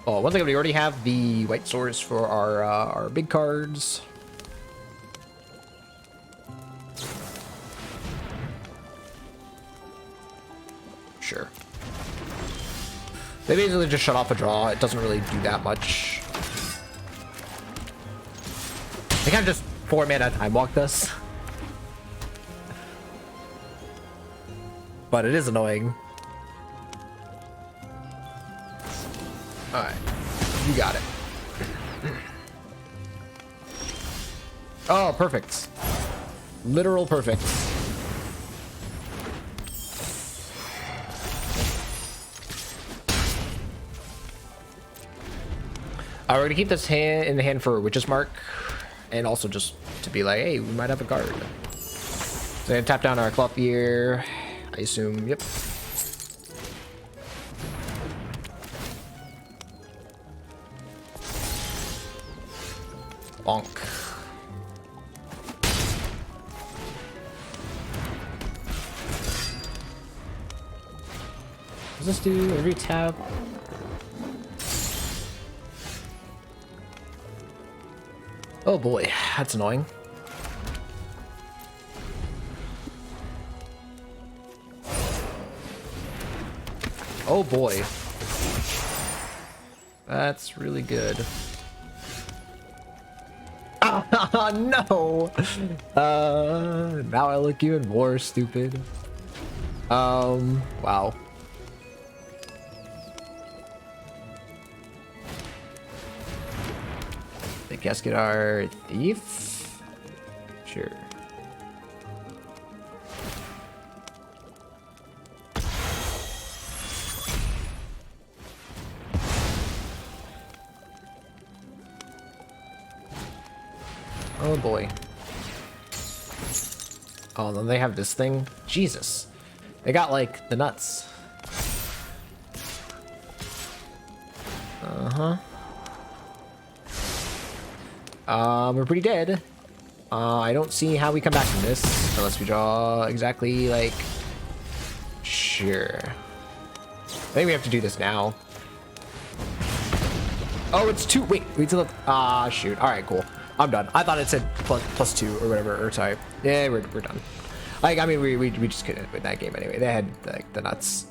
Oh, one second, we already have the white swords for our big cards. Sure. They basically just shut off a draw. It doesn't really do that much. They kind of just 4 mana time walked us. But it is annoying. Alright. You got it. Oh, perfect. Literal perfect. We're gonna keep this hand in the hand for Witch's Mark, and also just to be like, hey, we might have a guard. So I'm gonna tap down our Clothier, I assume. Yep. Bonk. Does this do every tap? Oh boy, that's annoying. Oh boy. That's really good. No! Now I look even more stupid. Wow. The casket our thief? Sure. Oh boy. Oh, then they have this thing. Jesus. They got like the nuts. Uh-huh. We're pretty dead. I don't see how we come back from this unless we draw exactly like... Sure. I think we have to do this now. Oh, it's two. Wait till the... Ah, shoot. All right, cool. I'm done. I thought it said plus two or whatever, or sorry. Yeah, we're done. Like, I mean, we just couldn't win that game anyway. They had like the nuts.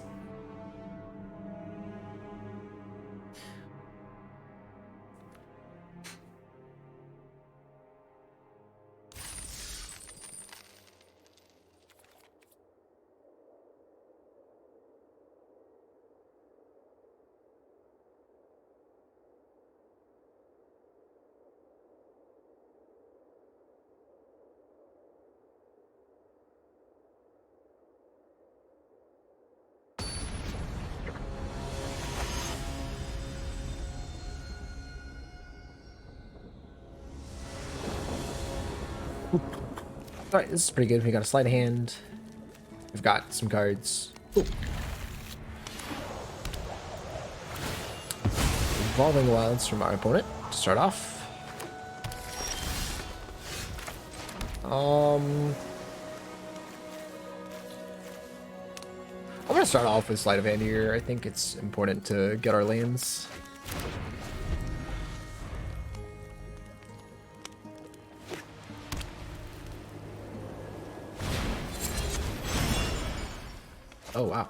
Alright, this is pretty good. We got a sleight of hand. We've got some cards. Ooh. Evolving Wilds from our opponent to start off. I'm gonna start off with sleight of hand here. I think it's important to get our lands. Oh, wow.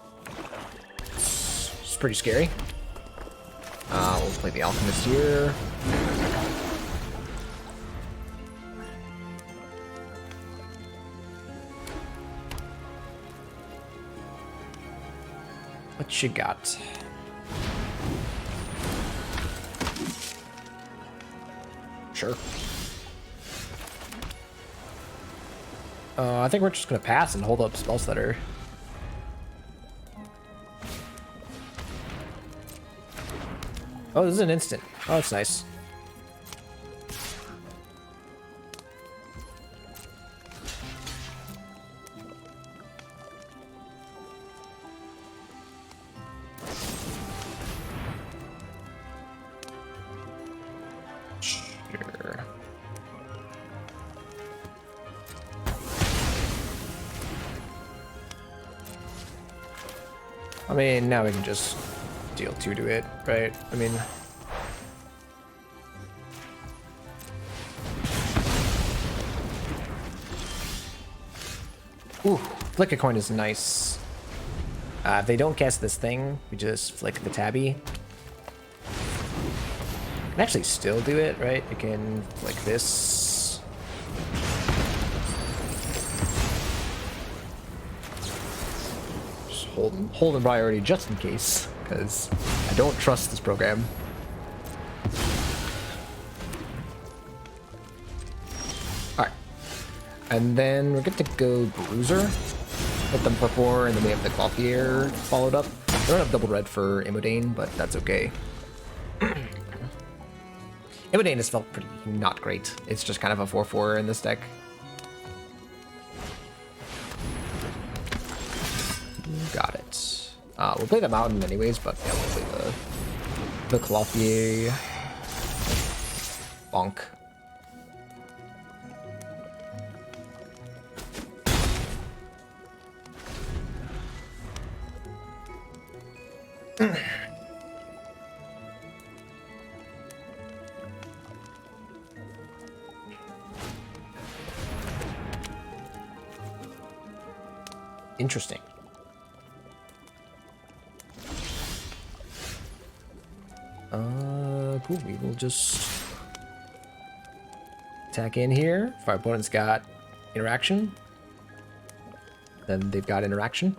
It's pretty scary. We'll play the Alchemist here. What you got? Sure. I think we're just gonna pass and hold up Spellstutter. Oh, this is an instant. Oh, that's nice. Sure. I mean, now we can just deal 2 to it, right? I mean... Ooh, flick a coin is nice. If they don't cast this thing, we just flick the tabby. Can actually still do it, right? We can flick this. Just hold in priority just in case, because I don't trust this program. Alright. And then we're good to go Bruiser. Hit them for 4, and then we have the Clothier followed up. I don't have double red for Immodane, but that's okay. Eldraine has felt pretty not great. It's just kind of a 4/4 in this deck. Got it. We'll play the Mountain anyways, but yeah, we'll play the Clothier. Bonk. Interesting. Cool. We will just attack in here. If our opponent's got interaction, then they've got interaction.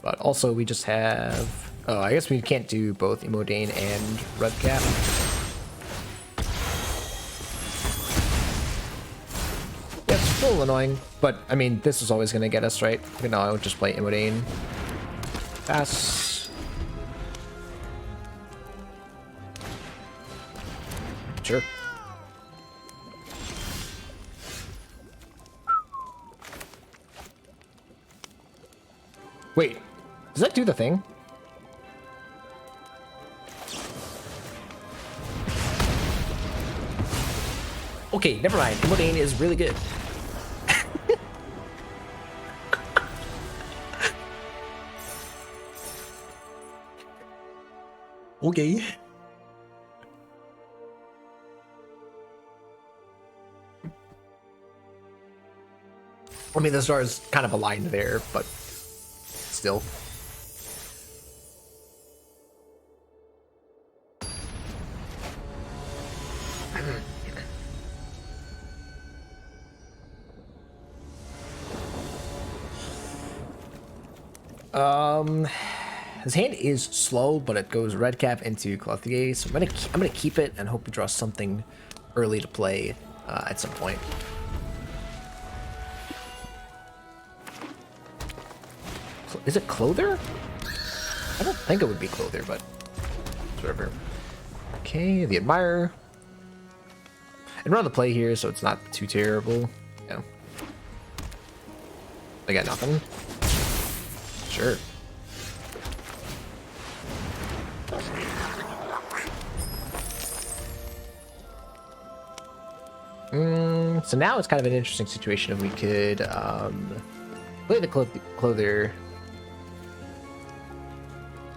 But also we just have... Oh, I guess we can't do both Eldraine and Redcap. Yeah, it's a little annoying, but I mean, this is always going to get us, right? You know, I would just play Eldraine. Pass. Sure. Wait, does that do the thing? Okay, never mind. Eldraine is really good. Okay. I mean, the stars kind of aligned there, but still. His hand is slow, but it goes Redcap into Clothier, so I'm gonna keep it and hope we draw something early to play at some point. Is it Clother? I don't think it would be Clother, but whatever. Okay, the Admirer. I'd rather play here, so it's not too terrible. Yeah. I got nothing. Sure. So now it's kind of an interesting situation if we could play the Clother,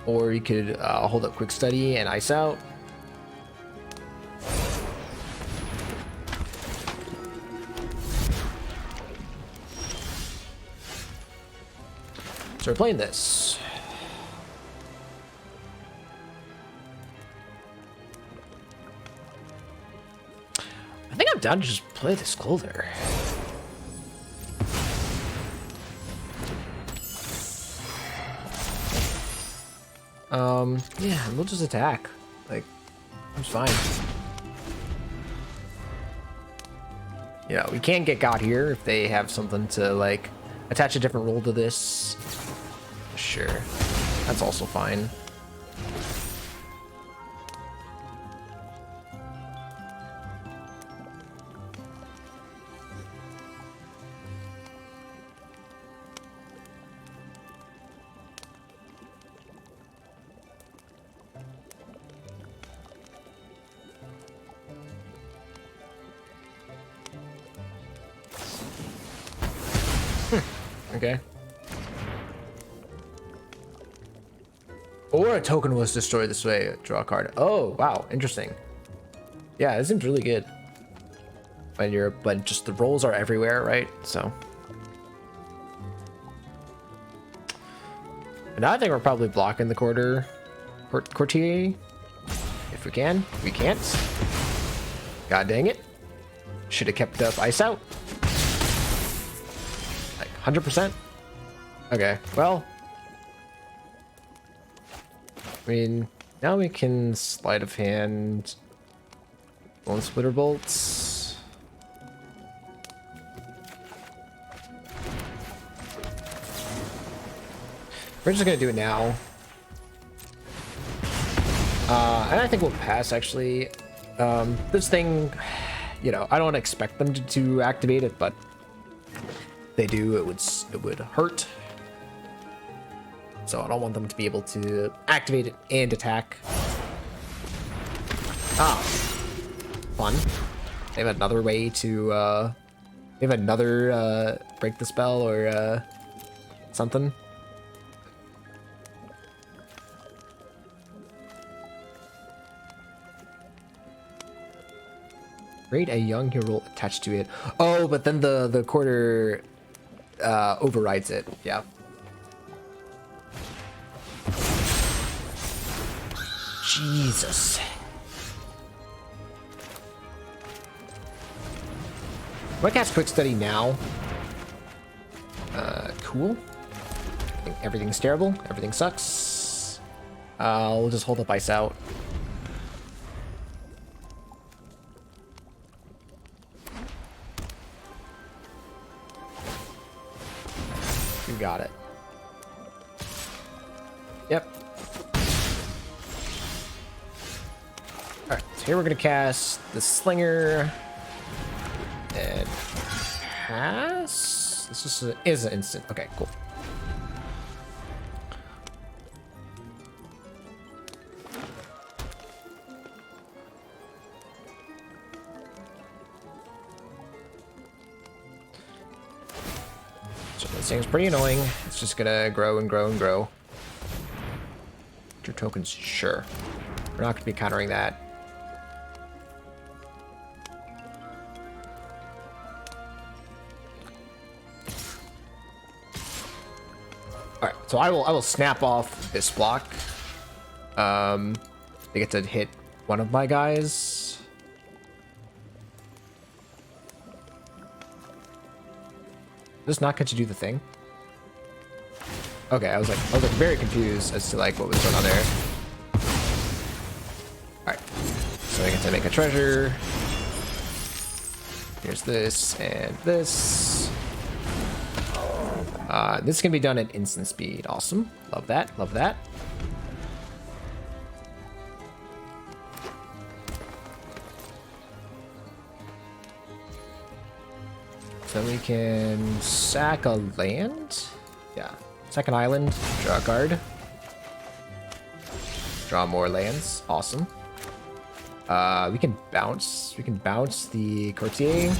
or you could hold up Quick Study and Ice Out. So we're playing this. I think I'm down to just play this Clother. Yeah, we'll just attack. Like, it's fine. Yeah, we can get got here if they have something to, like, attach a different role to this. Sure. That's also fine. Okay. Or a token was destroyed this way. Draw a card. Oh, wow. Interesting. Yeah, this seems really good. But just the rolls are everywhere, right? So. And now I think we're probably blocking the courtier. If we can. We can't. God dang it. Should have kept up Ice Out. 100%? Okay, well. I mean, now we can sleight of hand Bone Splitter Bolts. We're just gonna do it now. And I think we'll pass, actually. This thing, you know, I don't expect them to activate it, but if they do, it would hurt. So I don't want them to be able to activate it and attack. Ah, fun. They have another way to, they have another, break the spell or, something. Create a young hero attached to it. Oh, but then the quarter overrides it. Yeah. Jesus. I'm gonna cast Quick Study now. Cool. Everything's terrible. Everything sucks. We'll just hold up Ice Out. You got it. Yep. Alright, so here we're gonna cast the Slinger. And pass? This is an instant. Okay, cool. So this thing's pretty annoying. It's just gonna grow and grow and grow. Your tokens, sure. We're not gonna be countering that. Alright, so I will snap off this block. They get to hit one of my guys. Does not get to do the thing? Okay, I was like very confused as to like what was going on there. Alright. So I get to make a treasure. Here's this and this. This can be done at instant speed. Awesome. Love that. Love that. So we can sack a land. Yeah. Sack an island. Draw a card. Draw more lands. Awesome. We can bounce. We can bounce the courtier.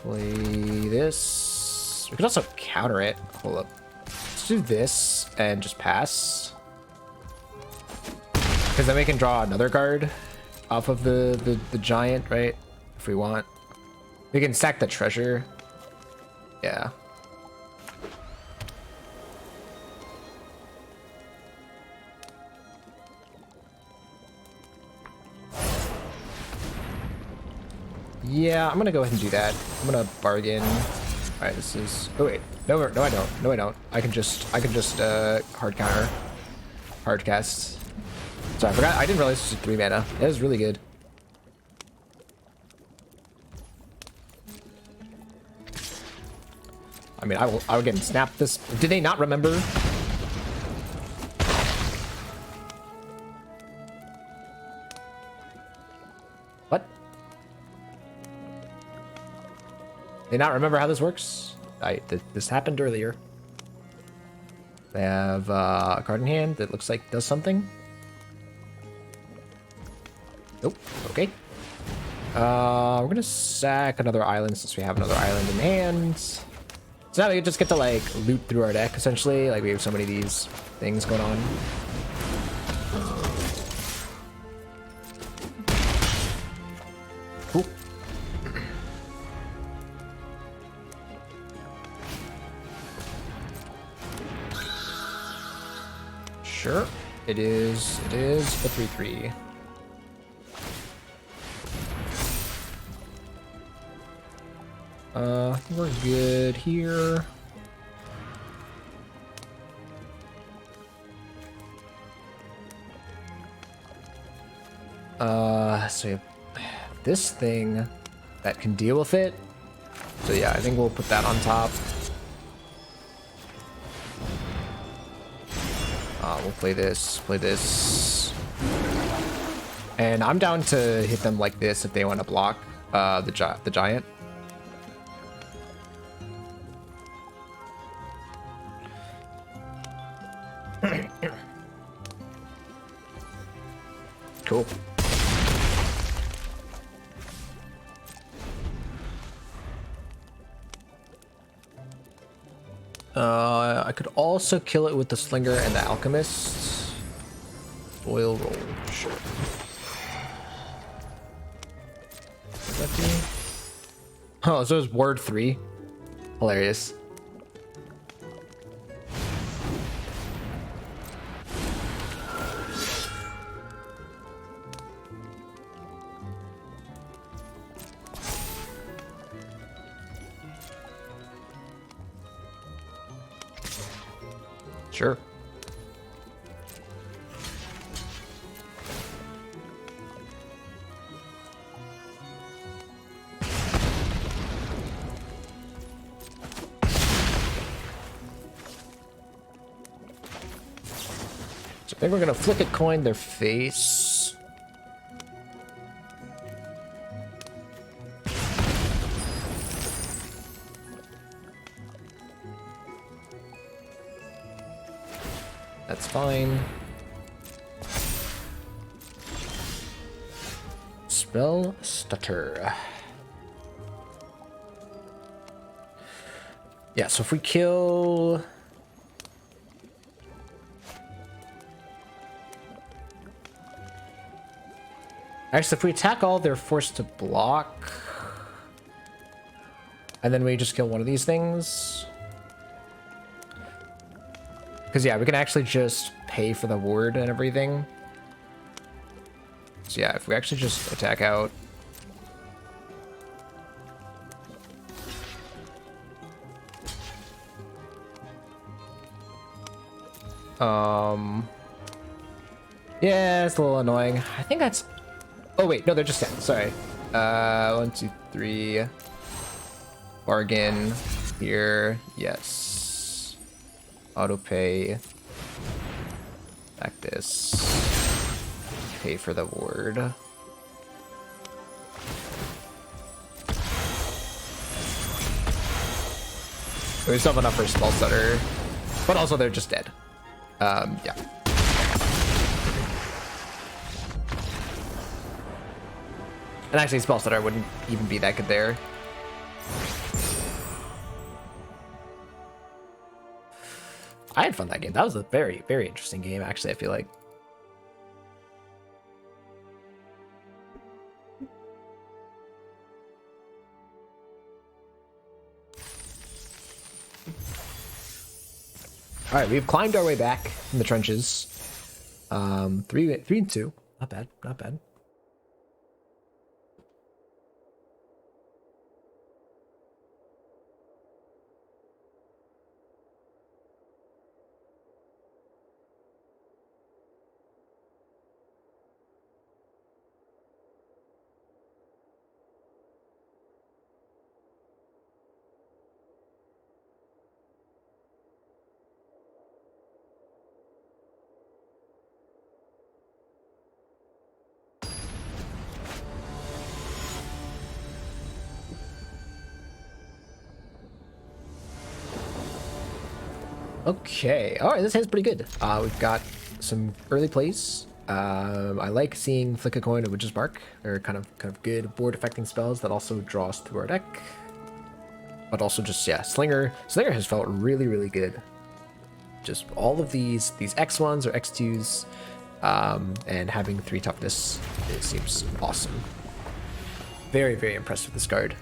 Play this. We could also counter it. Hold up. Let's do this and just pass. Because then we can draw another card off of the giant, right? If we want. We can stack the treasure. Yeah. Yeah, I'm gonna go ahead and do that. I'm gonna bargain. All right, this is. Oh wait, no, I don't. No, I don't. I can just hard counter, hard cast. Sorry, I forgot. I didn't realize this was 3 mana. That was really good. I mean, I will again snap this. Did they not remember? What? They not remember how this works? This happened earlier. They have a card in hand that looks like does something. Nope. Okay. We're gonna sack another island since we have another island in hand. So now we just get to like loot through our deck essentially. Like we have so many of these things going on. Cool. Sure. It is a 3/3. We're good here. So we have this thing that can deal with it. So yeah, I think we'll put that on top. We'll play this. And I'm down to hit them like this if they want to block the giant. Cool. I could also kill it with the Slinger and the Alchemist. Oil roll, sure. Oh, so it's word 3. Hilarious. Sure. So I think we're gonna flick a coin their face. That's fine. Spell stutter. Yeah, so if we kill... Actually, if we attack all, they're forced to block. And then we just kill one of these things. Because, yeah, we can actually just pay for the ward and everything. So, yeah, if we actually just attack out. Yeah, it's a little annoying. I think that's... Oh, wait, no, they're just 10. Sorry. 1, 2, 3. Bargain. Here. Yes. Auto pay. Back this. Pay for the ward. We still have enough for spell stutter, but also they're just dead. Yeah. And actually, spell stutter wouldn't even be that good there. I had fun that game. That was a very, very interesting game, actually, I feel like. All right, we've climbed our way back from the trenches. 3 and 2. Not bad, not bad. Okay, all right, this hand's pretty good. We've got some early plays. I like seeing Flick a Coin and Witch's Bark. They're kind of good board affecting spells that also draw us through our deck. But also just, yeah, Slinger has felt really, really good. Just all of these X1s or X2s, and having 3 toughness, it seems awesome. Very, very impressed with this card.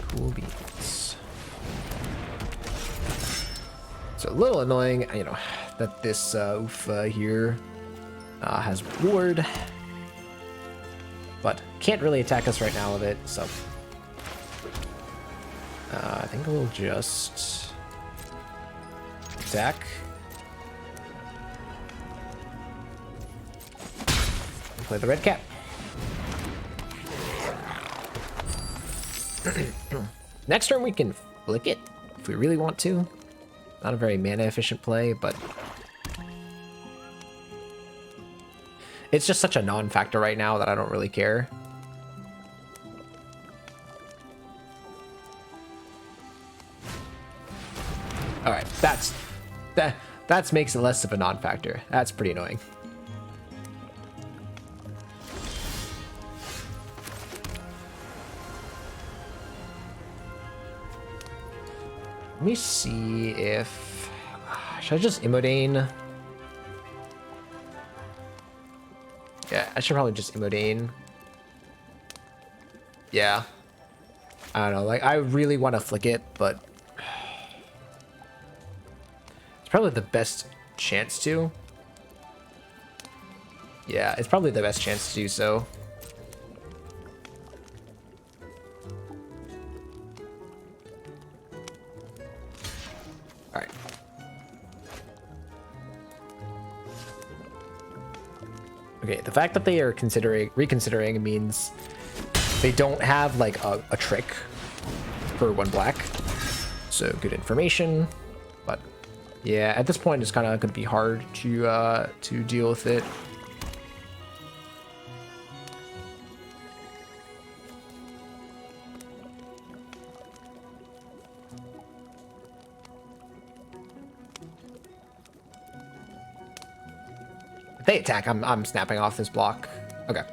Cool beans. So a little annoying, you know, that this Ufa here has ward, but can't really attack us right now with it, so I think we'll just attack. Play the red cap. Next turn we can flick it if we really want to. Not a very mana efficient play, but it's just such a non-factor right now that I don't really care. All right, that makes it less of a non-factor. That's pretty annoying. Let me see if... Should I just Immodane? Yeah, I should probably just Immodane. Yeah. I don't know, like, I really want to flick it, but... It's probably the best chance to. Yeah, it's probably the best chance to do so. Alright. Okay, the fact that they are reconsidering means they don't have like a trick for 1 black. So good information, but yeah, at this point it's kind of going to be hard to deal with it. If they attack, I'm snapping off this block. Okay.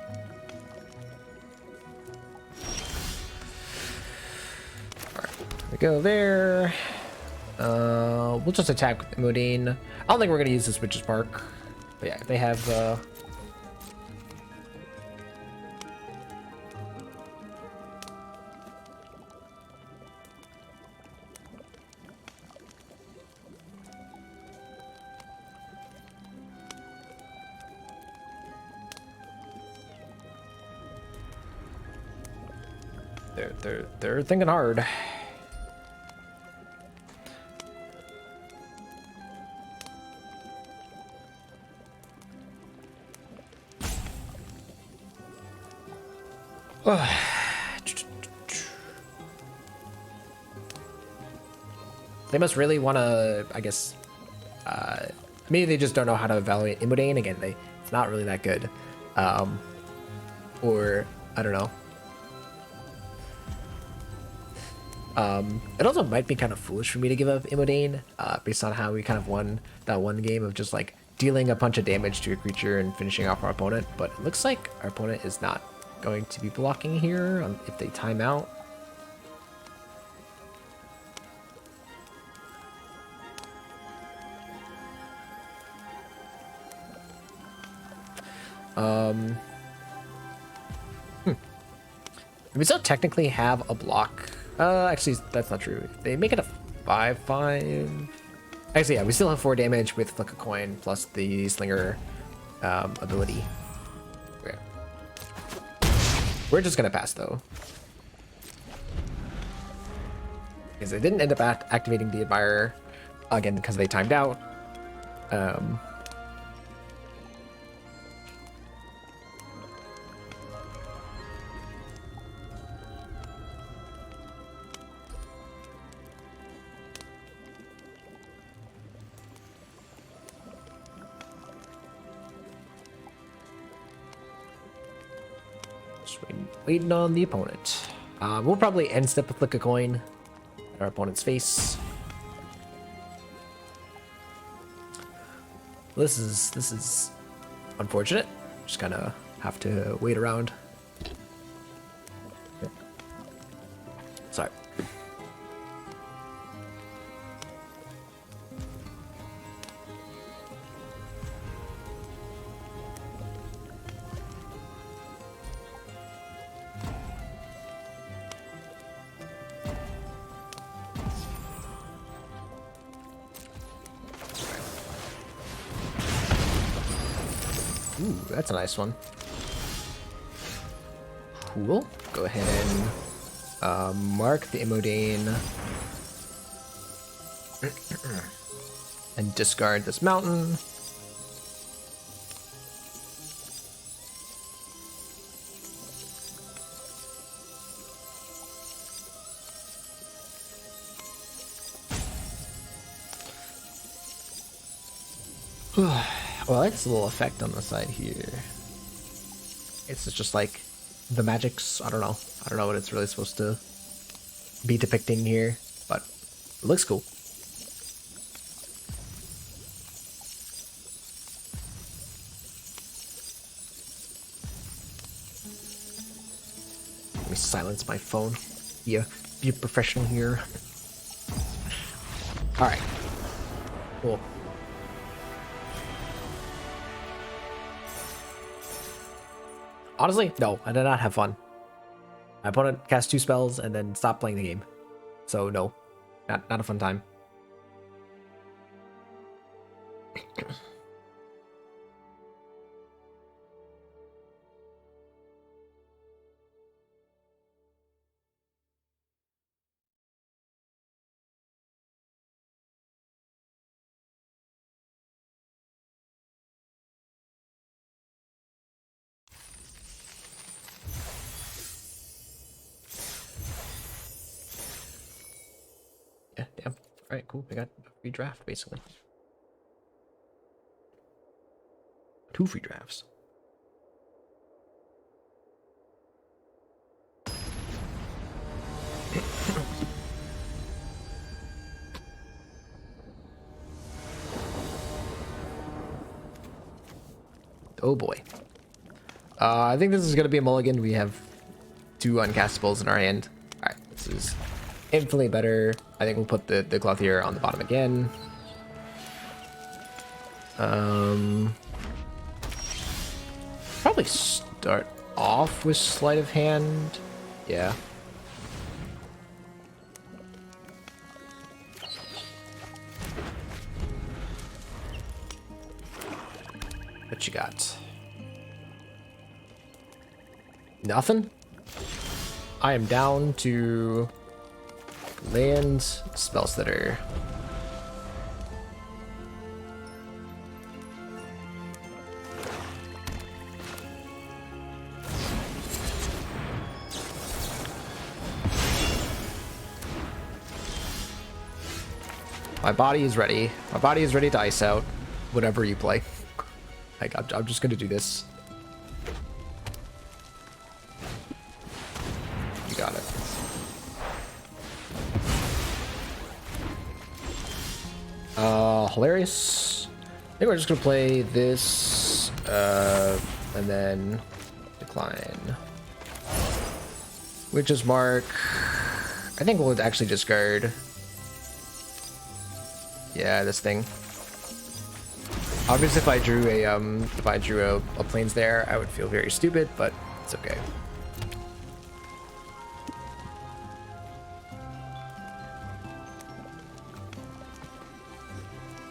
Alright, we go there. We'll just attack with Immodane. I don't think we're gonna use this Witch's Bark. But yeah, they have they're thinking hard. They must really want to, I guess, maybe they just don't know how to evaluate Immodane. Again, it's not really that good. Or, I don't know. It also might be kind of foolish for me to give up Immodane, based on how we kind of won that one game of just like dealing a bunch of damage to a creature and finishing off our opponent. But it looks like our opponent is not going to be blocking here if they time out. We still technically have a block. Actually, that's not true. If they make it a 5/5. Actually, yeah, we still have 4 damage with Flick a Coin plus the Slinger ability. Okay. We're just gonna pass though, because they didn't end up activating the Admirer again because they timed out. Waiting on the opponent. We'll probably end step with Flick a Coin at our opponent's face. This is unfortunate. Just gonna have to wait around. Okay. Sorry. Ooh, that's a nice one. Cool. Go ahead and mark the Immodane and discard this mountain. Well, I like this little effect on the side here. It's just like the magics. I don't know. I don't know what it's really supposed to be depicting here, but it looks cool. Let me silence my phone. Yeah, be a professional here. All right. Cool. Honestly, no, I did not have fun. My opponent cast 2 spells and then stopped playing the game. So no, not a fun time. Yeah, damn. Alright, cool. We got a free draft, basically. 2 free drafts. Oh boy. I think this is going to be a mulligan. We have 2 uncastables in our hand. Alright, this is infinitely better. I think we'll put the Clothier on the bottom again. Probably start off with Sleight of Hand. Yeah. What you got? Nothing? I am down to land Spellstutter. My body is ready. My body is ready to ice out whatever you play. Like, I'm just gonna do this. You got it. Hilarious. I think we're just gonna play this, and then decline. Witch's Mark. I think we'll actually discard. Yeah, this thing. Obviously, if I drew a planes there, I would feel very stupid, but it's okay.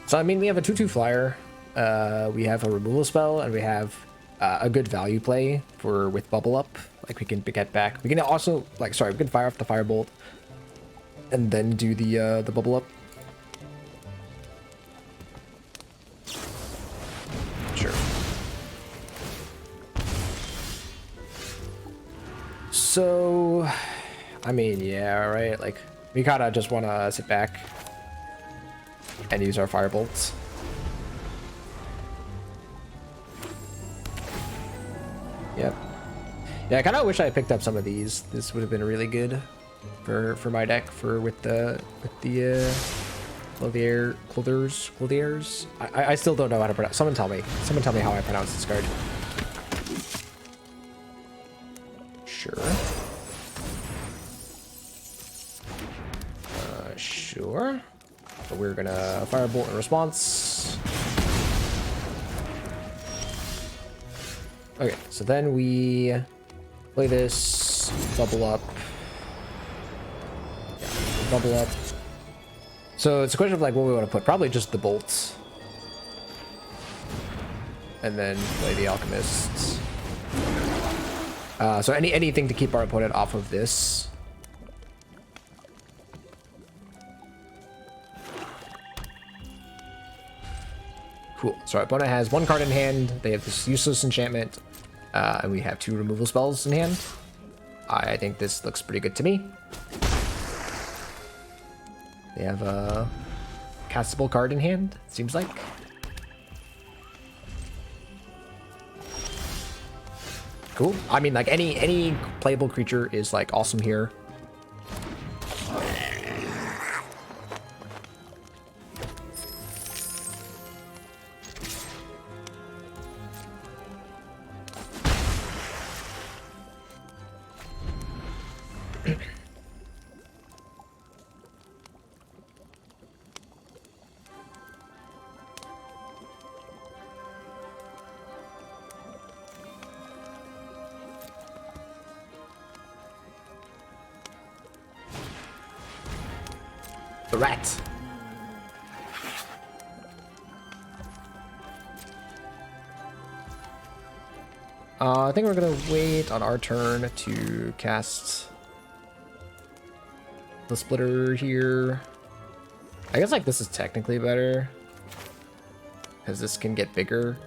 So I mean, we have a 2/2 flyer. We have a removal spell, and we have a good value play with bubble up. Like we can get back. We can also we can fire off the firebolt, and then do the bubble up. Sure. So, I mean, yeah, right. Like we kind of just want to sit back and use our firebolts. Yep. Yeah, I kind of wish I picked up some of these. This would have been really good for my deck with the clothiers. I still don't know how to pronounce. Someone tell me how I pronounce this card. Sure. Sure. So we're gonna firebolt in response. Okay, so then we play this, bubble up. Yeah, bubble up. So it's a question of like what we want to put. Probably just the bolts. And then play the alchemists. So anything to keep our opponent off of this. Cool. So our opponent has 1 card in hand. They have this useless enchantment. And we have 2 removal spells in hand. I think this looks pretty good to me. They have a castable card in hand, seems like. Cool. I mean, like any playable creature is like awesome here. The rat. I think we're gonna wait on our turn to cast the splitter here. I guess like this is technically better because this can get bigger,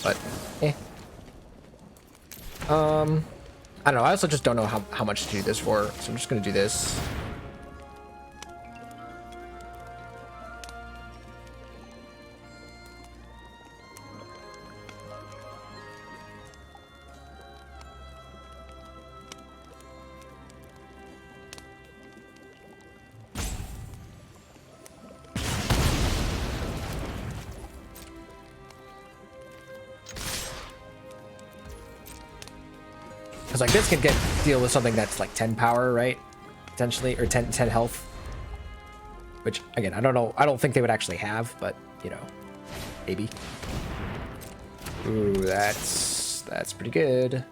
but eh. I don't know. I also just don't know how much to do this for, so I'm just gonna do this. Because like this can deal with something that's like 10 power, right? Potentially, or 10 health. Which again, I don't know. I don't think they would actually have, but you know, maybe. Ooh, that's pretty good.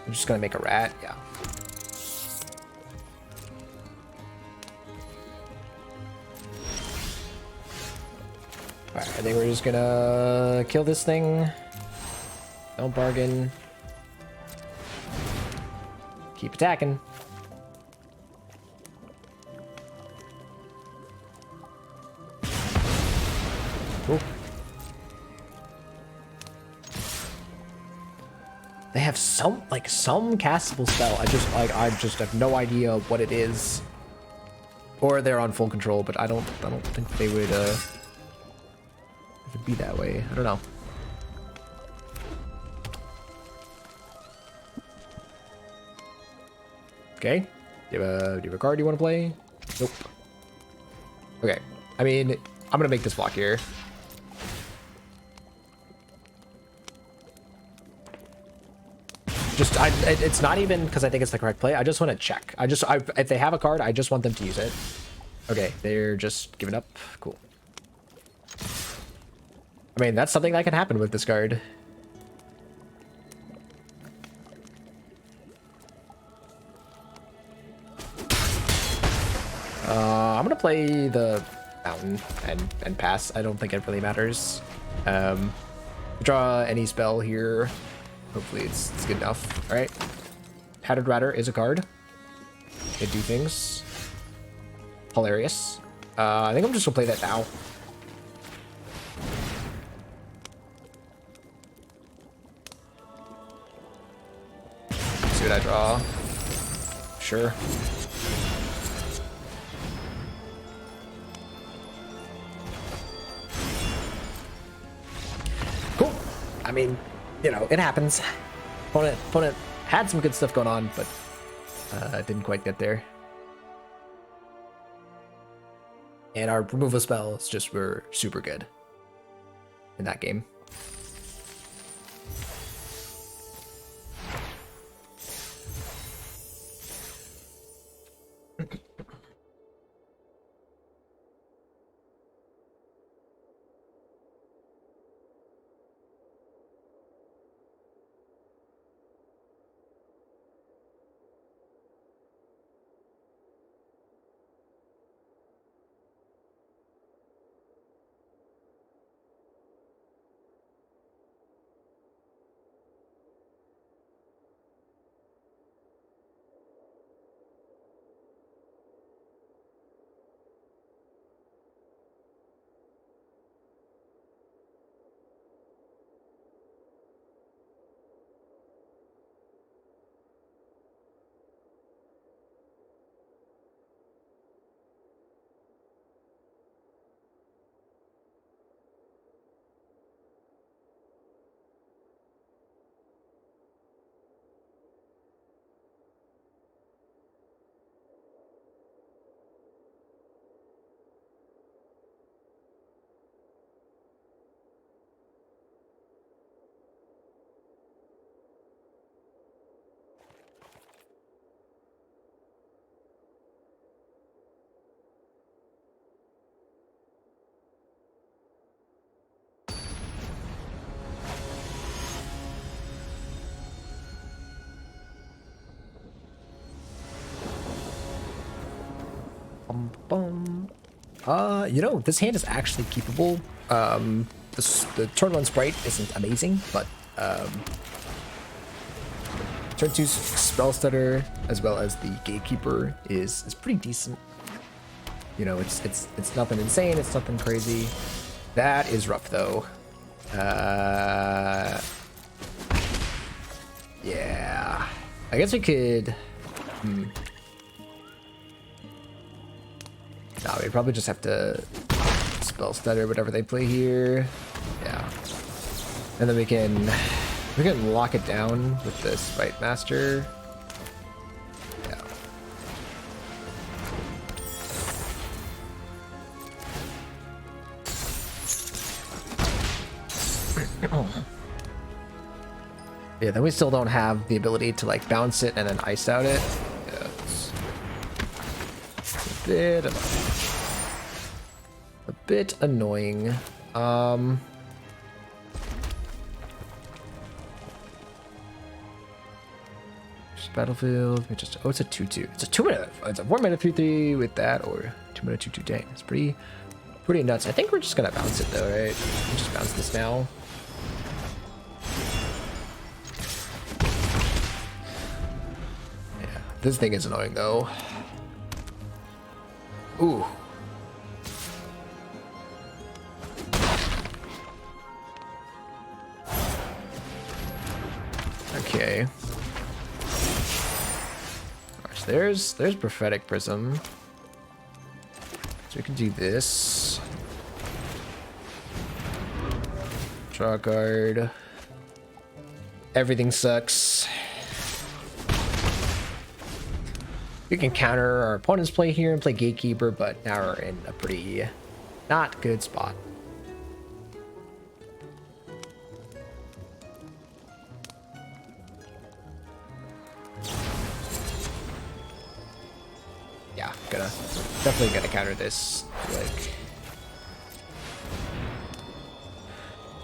I'm just gonna make a rat, yeah. Alright, I think we're just gonna kill this thing. Don't bargain. Keep attacking. Ooh. They have some castable spell. I just have no idea what it is. Or they're on full control, but I don't think they would it would be that way. I don't know. Okay. Do you have a card you want to play? Nope. Okay. I mean, I'm gonna make this block here. Just, it's not even because I think it's the correct play. I just want to check. If they have a card, I just want them to use it. Okay, they're just giving up. Cool. I mean, that's something that can happen with this card. I'm gonna play the mountain and pass. I don't think it really matters. Draw any spell here. Hopefully it's good enough. All right. Patterned Ratter is a card. Can do things. Hilarious. I think I'm just gonna play that now. See what I draw. Sure. Cool. I mean, you know, it happens. Opponent had some good stuff going on, but didn't quite get there. And our removal spells just were super good in that game. You know, this hand is actually keepable. The turn 1 sprite isn't amazing, but turn 2 spell stutter as well as the gatekeeper is pretty decent. You know, it's nothing insane, it's nothing crazy. That is rough though. Yeah, I guess we could. No, we probably just have to spell stutter whatever they play here. Yeah, and then we can lock it down with this Sprite Master. Yeah. Yeah, then we still don't have the ability to like bounce it and then ice out it. Yeah, it's a bit annoying. Battlefield. We just it's a 2/2. It's a 2-mana. It's a 4-mana 3/3 with that, or 2-mana 2/2. Dang, it's pretty nuts. I think we're just gonna bounce it though, right? We just bounce this now. Yeah, this thing is annoying though. Ooh. Okay. There's Prophetic Prism. So we can do this. Draw card. Everything sucks. We can counter our opponent's play here and play Gatekeeper, but now we're in a pretty not good spot. Definitely gonna counter this. Like,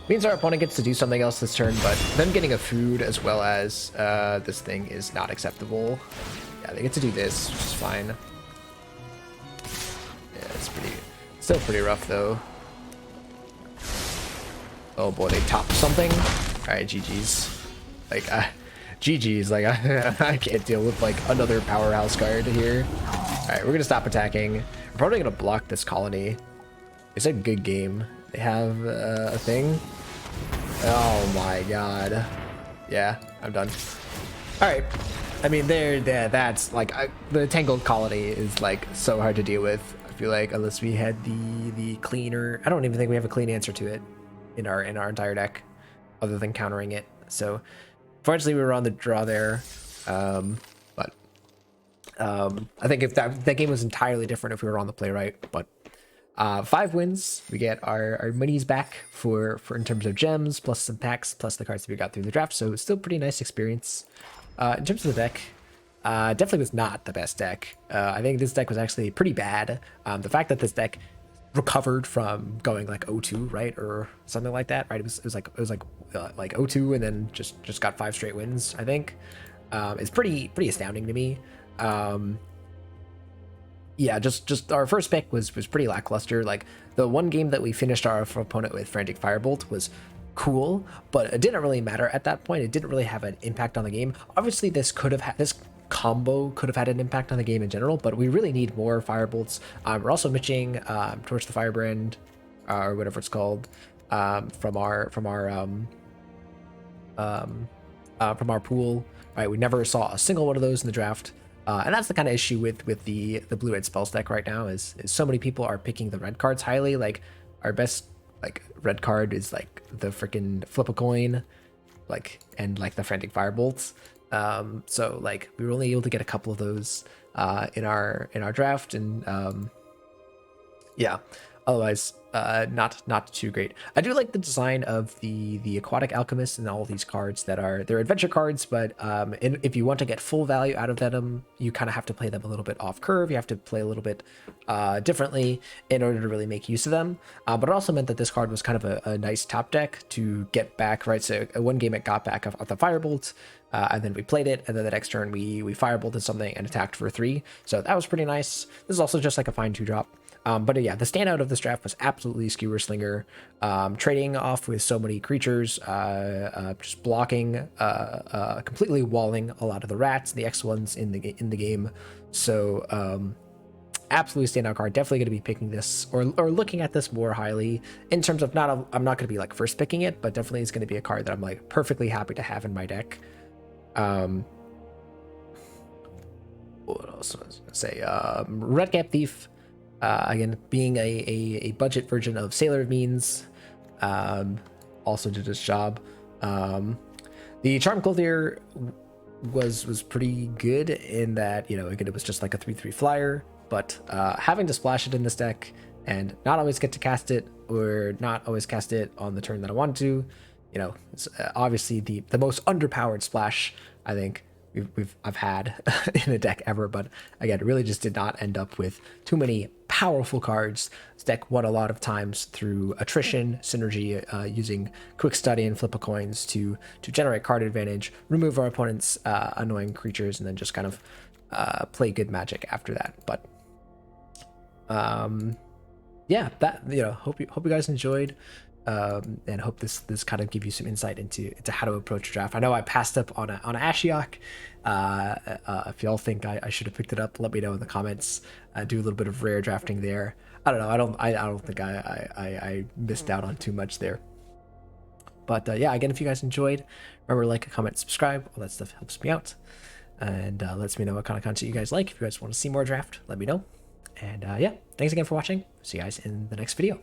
means our opponent gets to do something else this turn, but them getting a food as well as this thing is not acceptable. Yeah, they get to do this, which is fine. Yeah, it's still pretty rough though. Oh boy, they topped something. All right, GG's. Like, GG's. Like, I can't deal with like another powerhouse card here. Alright, we're gonna stop attacking. We're probably gonna block this colony. It's a good game. They have a thing. Oh my god. Yeah, I'm done. Alright. I mean, that's like the Tangled Colony is like so hard to deal with. I feel like unless we had the cleaner. I don't even think we have a clean answer to it in our entire deck, other than countering it. So, fortunately, we were on the draw there. I think if that game was entirely different if we were on the play right, but 5 wins, we get our monies back for in terms of gems, plus some packs, plus the cards that we got through the draft, so it's still a pretty nice experience. In terms of the deck, definitely was not the best deck. I think this deck was actually pretty bad. The fact that this deck recovered from going like 0-2, right, or something like that, right? It was like 0-2 and then just got 5 straight wins, I think. It's pretty astounding to me. Yeah, just our first pick was pretty lackluster. Like, the one game that we finished our opponent with Frantic Firebolt was cool, but it didn't really matter at that point. It didn't really have an impact on the game. Obviously, this combo could have had an impact on the game in general, but we really need more Firebolts. We're also mitching Torch the Firebrand, or whatever it's called, from our pool. Right, we never saw a single one of those in the draft. And that's the kind of issue with the blue-red spells deck right now is so many people are picking the red cards highly. Like, our best like red card is like the freaking flip a coin, like, and like the Frantic Firebolts. So like we were only able to get a couple of those in our draft, and yeah. otherwise, not too great. I do like the design of the Aquatic Alchemist and all these cards that they're adventure cards, but if you want to get full value out of them, you kind of have to play them a little bit off curve. You have to play a little bit differently in order to really make use of them. But it also meant that this card was kind of a nice top deck to get back, right? So one game it got back off the Firebolt, and then we played it, and then the next turn we Firebolted something and attacked for 3. So that was pretty nice. This is also just like a fine 2-drop. But yeah, the standout of this draft was absolutely Skewer Slinger. Trading off with so many creatures, just blocking, completely walling a lot of the rats, the X1s in the game. So absolutely standout card. Definitely going to be picking this or looking at this more highly in terms of I'm not going to be like first picking it, but definitely it's going to be a card that I'm like perfectly happy to have in my deck. What else was I going to say? Redcap Thief. Again, being a budget version of Sailor of Means, also did its job. The Charm Clothier was pretty good in that, again, it was just like a 3/3 flyer, but having to splash it in this deck and not always get to cast it or not always cast it on the turn that I want to, it's obviously the most underpowered splash I think I've had in a deck ever, but again, it really just did not end up with too many powerful cards. This deck won a lot of times through attrition, synergy, using quick study and flip of coins to generate card advantage, remove our opponent's annoying creatures, and then just kind of play good Magic after that. But yeah, that hope you guys enjoyed. And hope this kind of give you some insight into how to approach a draft. I know I passed up on a Ashiok. If y'all think I should have picked it up, let me know in the comments. Do a little bit of rare drafting there. I don't know. I don't think I missed out on too much there. But yeah, again, if you guys enjoyed, remember to like, comment, subscribe. All that stuff helps me out and lets me know what kind of content you guys like. If you guys want to see more draft, let me know. And yeah, thanks again for watching. See you guys in the next video.